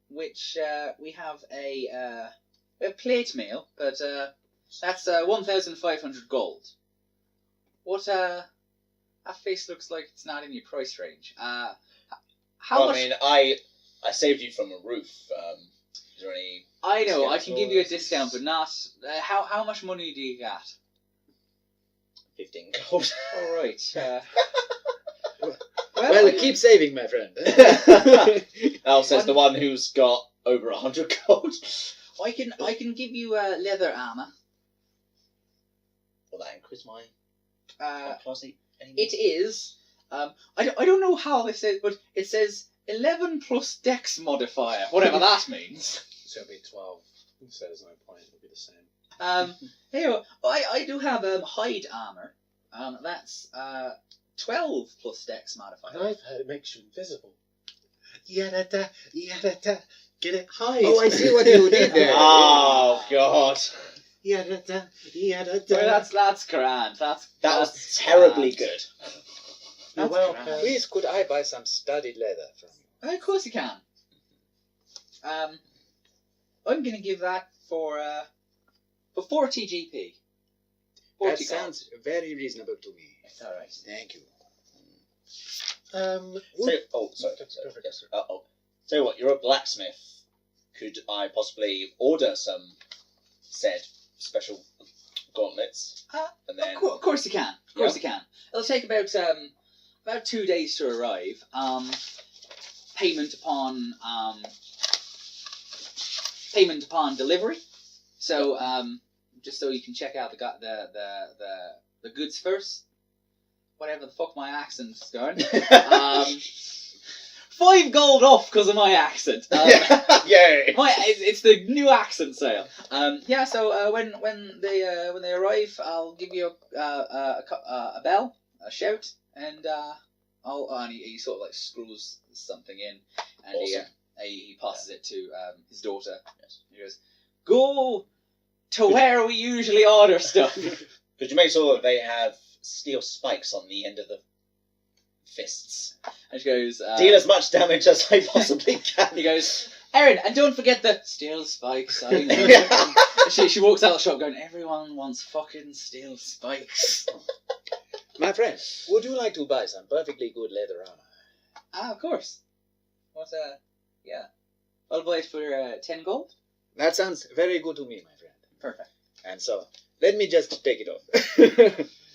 S1: which we have a plate mail, but that's 1,500 gold. What that face looks like it's not in your price range. How
S5: Well,
S1: much?
S5: I mean, I saved you from a roof. Is there any?
S1: I know I
S5: discount
S1: can give you a
S5: or-
S1: discount, but not. How much money do you got?
S5: 15 gold.
S1: All right.
S3: Well, keep saving, my friend.
S5: Al says the one who's got over 100 gold.
S1: I can give you leather armor.
S5: Will that increase my class anymore?
S1: It is. I don't know how this is, but it says 11 plus dex modifier, whatever that means.
S4: So it'll be 12. So there's no point. It'll be the same.
S1: Here, I do have hide armor. That's 12 plus dex modifier.
S6: And I've heard it makes you invisible. Yada-da, yada-da. Get it? Hide.
S3: Oh, I see what you did there.
S5: Oh God,
S6: Yada-da, yada-da.
S1: Well, that's grand.
S5: that
S1: That's
S5: was terribly
S1: grand.
S5: good.
S6: You're
S1: That's
S6: welcome.
S1: grand.
S3: Please, could I buy some studded leather from you?
S1: Of course you can. I'm gonna give that for 40 GP. 40
S3: That
S1: gold.
S3: sounds very reasonable to me.
S1: It's all right.
S3: Thank you.
S5: So, sorry. Yes. Tell you what, you're a blacksmith. Could I possibly order some said special gauntlets? And then
S1: Of course you can. Of course you can. It'll take about 2 days to arrive. Payment upon delivery. So just so you can check out the goods first. Whatever the fuck my accent's going. 5 gold off because of my accent.
S5: Yay!
S1: It's the new accent sale. So when they arrive, I'll give you a bell, a shout, and and he sort of like screws something in, and
S5: Awesome.
S1: he passes it to his daughter.
S5: Yes.
S1: He goes, "Go to where we usually order stuff."
S5: Could you make sure that they have steel spikes on the end of the fists?
S1: And she goes,
S5: Deal as much damage as I possibly can.
S1: he goes, "Erin, and don't forget the steel spikes." I know. she walks out of the shop going, "Everyone wants fucking steel spikes."
S3: My friend, would you like to buy some perfectly good leather armor?
S1: Of course. What? Yeah. I'll buy it for 10 gold.
S3: That sounds very good to me, my friend.
S1: Perfect.
S3: And so, let me just take it off.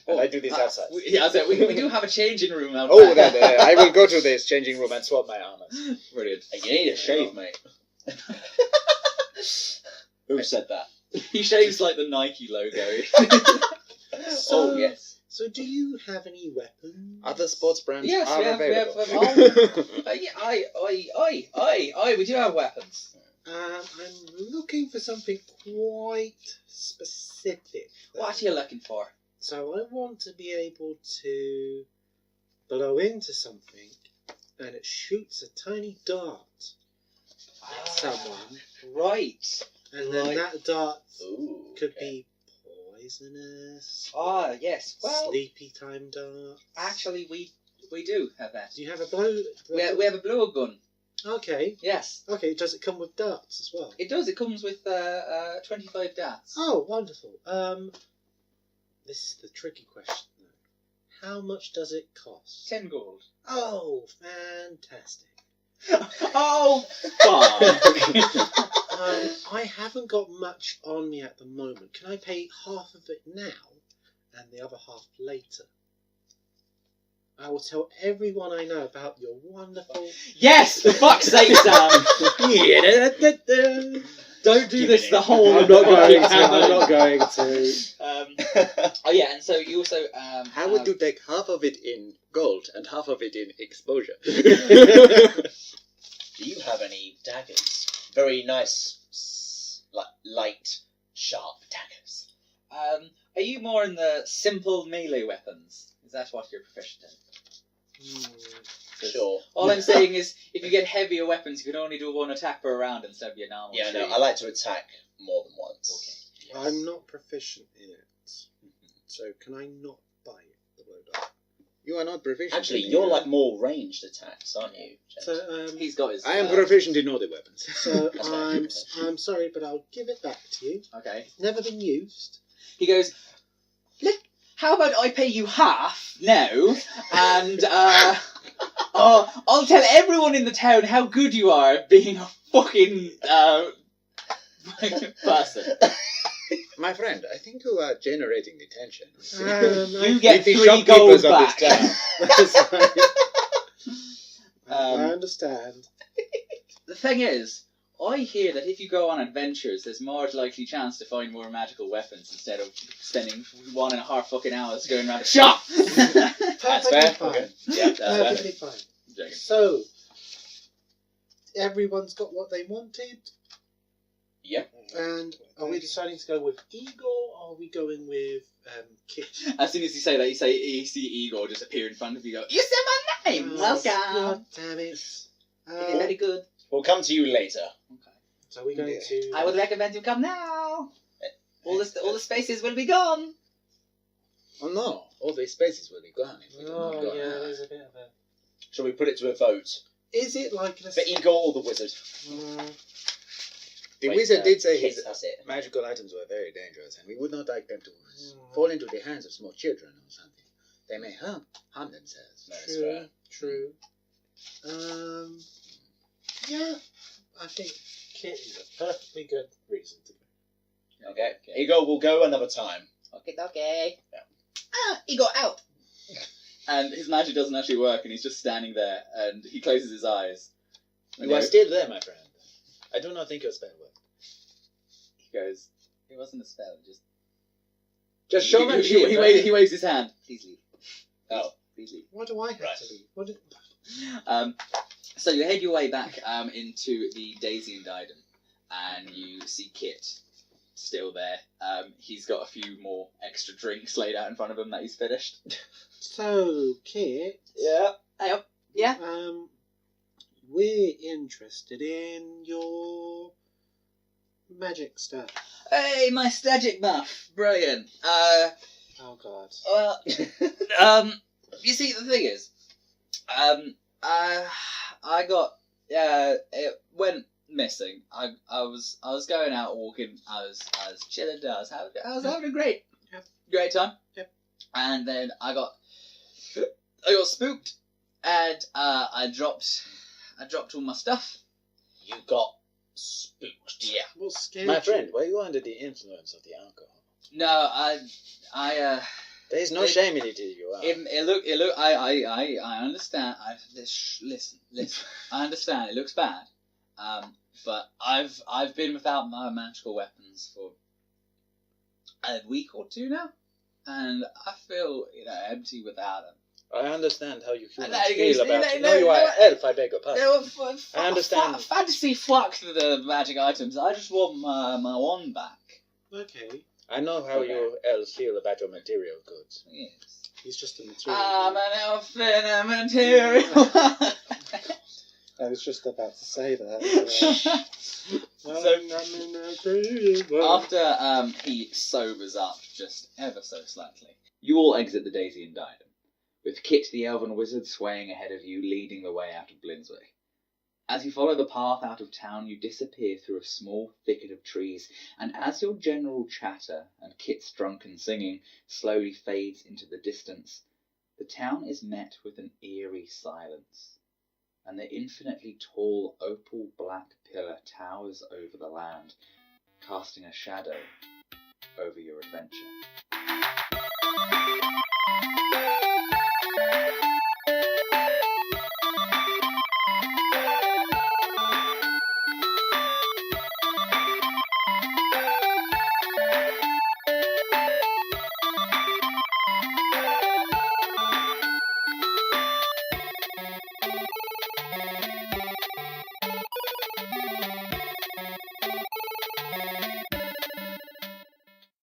S5: And I do these outside.
S1: We do have a changing room out
S3: Oh,
S1: back.
S3: that I will go to this changing room and swap my armors.
S1: Brilliant.
S5: You need a shave, mate. Who said that?
S1: He shaves like the Nike logo.
S6: So,
S1: yes.
S6: So, do you have any weapons?
S3: Other sports brands
S1: Yes,
S3: are
S1: we have
S3: available.
S1: We do have weapons.
S6: I'm looking for something quite specific.
S1: What are you looking for?
S6: So I want to be able to blow into something and it shoots a tiny dart at someone.
S1: Right.
S6: And then
S1: Right.
S6: that dart
S5: Ooh,
S6: could
S5: okay.
S6: be poisonous.
S1: Yes. Well,
S6: Sleepy time dart.
S1: actually, we do have that.
S6: Do you have a blow?
S1: We have a blow gun.
S6: Okay.
S1: Yes.
S6: Okay, does it come with darts as well?
S1: It does. It comes with 25 darts.
S6: Oh, wonderful. This is the tricky question, though. How much does it cost?
S1: 10 gold.
S6: Oh, fantastic.
S1: Oh, fuck.
S6: I haven't got much on me at the moment. Can I pay half of it now and the other half later? I will tell everyone I know about your wonderful...
S1: Yes! For fuck's sake, Sam! Don't do this the whole...
S4: I'm not going to. I'm not going to.
S1: Oh yeah, and so you also...
S8: How would you take half of it in gold and half of it in exposure?
S5: Do you have any daggers? Very nice, light, sharp daggers.
S1: Are you more in the simple melee weapons? Is that what you're proficient in?
S5: Sure.
S1: All I'm saying is, if you get heavier weapons, you can only do one attack per round instead of your normal
S5: Yeah,
S1: three.
S5: no, I like to attack more than once.
S1: Okay.
S5: Yes.
S6: I'm not proficient in it. So can I not buy the blow dart?
S3: You are not proficient.
S5: Actually,
S3: in
S5: you're
S3: either.
S5: like more ranged attacks, aren't you, James?
S6: So,
S1: He's got his...
S3: I am proficient in all the weapons.
S6: so
S5: That's fine.
S6: I'm sorry, but I'll give it back to you.
S1: Okay.
S6: It's never been used.
S1: He goes, how about I pay you half now, and I'll tell everyone in the town how good you are at being a fucking person.
S3: My friend, I think you are generating the tension.
S1: You get
S3: With the
S1: 3 gold
S3: shopkeepers of
S1: back.
S3: this town.
S6: I understand.
S1: The thing is, I hear that if you go on adventures, there's more likely chance to find more magical weapons instead of spending 1.5 fucking hours going around a shop.
S5: That's fair.
S6: Fine.
S5: Okay. Yeah, that's fair.
S6: Perfectly fine.
S1: Joking.
S6: So, everyone's got what they wanted,
S5: Yep.
S6: and are we deciding to go with Igor, or are we going with Kit?
S1: As soon as you say that, you see Igor just appear in front of you. Go, you said my name. Welcome.
S6: God damn it.
S1: It is very good.
S5: We'll come to you later.
S1: Okay.
S6: So we're going to...
S1: I would recommend you come now. All the spaces will be gone.
S3: Oh no, all these spaces will be gone if we do
S6: Oh,
S3: not go.
S6: yeah, there's a bit of a...
S5: Shall we put it to a vote?
S6: Is it like...
S5: For Igor or the wizard?
S3: The
S5: Wait,
S3: wizard did say
S5: Kit,
S3: his
S5: that's it.
S3: magical items were very dangerous, and we would not like them to fall into the hands of small children or something. They may harm themselves.
S5: No, that's fair.
S6: True. Yeah, I think Kit is a perfectly good reason to go.
S5: Okay. Igor will go another time.
S1: Okay.
S5: Yeah.
S1: Igor out. And his magic doesn't actually work, and he's just standing there, and he closes his eyes.
S3: You are still there, my friend. I do not think your spell worked.
S1: He goes, it wasn't a spell,
S3: Just show me.
S1: he waves his hand. Please leave.
S5: Oh.
S1: Please leave.
S6: Why do I have
S5: Right.
S6: to leave?
S1: So you head your way back into the Daisy and Diadem, and you see Kit still there. He's got a few more extra drinks laid out in front of him that he's finished.
S6: So, Kit...
S1: Yeah. Hey up. Yeah.
S6: We're interested in your magic stuff.
S1: Hey, my stagic buff. Brilliant.
S6: Oh, God.
S1: Well, you see, the thing is, I got, it went missing. I was going out walking. I was chilling. I was having a great time.
S6: Yep.
S1: And then I got spooked, and I dropped all my stuff.
S5: You got spooked.
S1: Yeah.
S6: What scared
S3: My
S6: you?
S3: friend, were you under the influence of the alcohol?
S1: No, I
S3: There is no
S1: It-
S3: shame in it if you are.
S1: It look. I understand. Listen. I understand. It looks bad. But I've been without my magical weapons for a week or two now, and I feel empty without them.
S3: I understand how you humans
S1: No,
S3: feel about it.
S1: no,
S3: No, you are
S1: no,
S3: an elf, I beg your
S1: They
S3: pardon.
S1: were
S3: I understand.
S1: Fantasy fuck the magic items. I just want my wand back.
S6: Okay.
S3: I know how you elves feel about your material goods.
S1: Yes.
S6: He's just a material.
S1: I'm an elf in a material.
S6: I was just about to say that.
S1: After he sobers up just ever so slightly, you all exit the Daisy and Diadem, with Kit the Elven Wizard swaying ahead of you, leading the way out of Blinsway. As you follow the path out of town, you disappear through a small thicket of trees, and as your general chatter and Kit's drunken singing slowly fades into the distance, the town is met with an eerie silence, and the infinitely tall opal-black pillar towers over the land, casting a shadow over your adventure.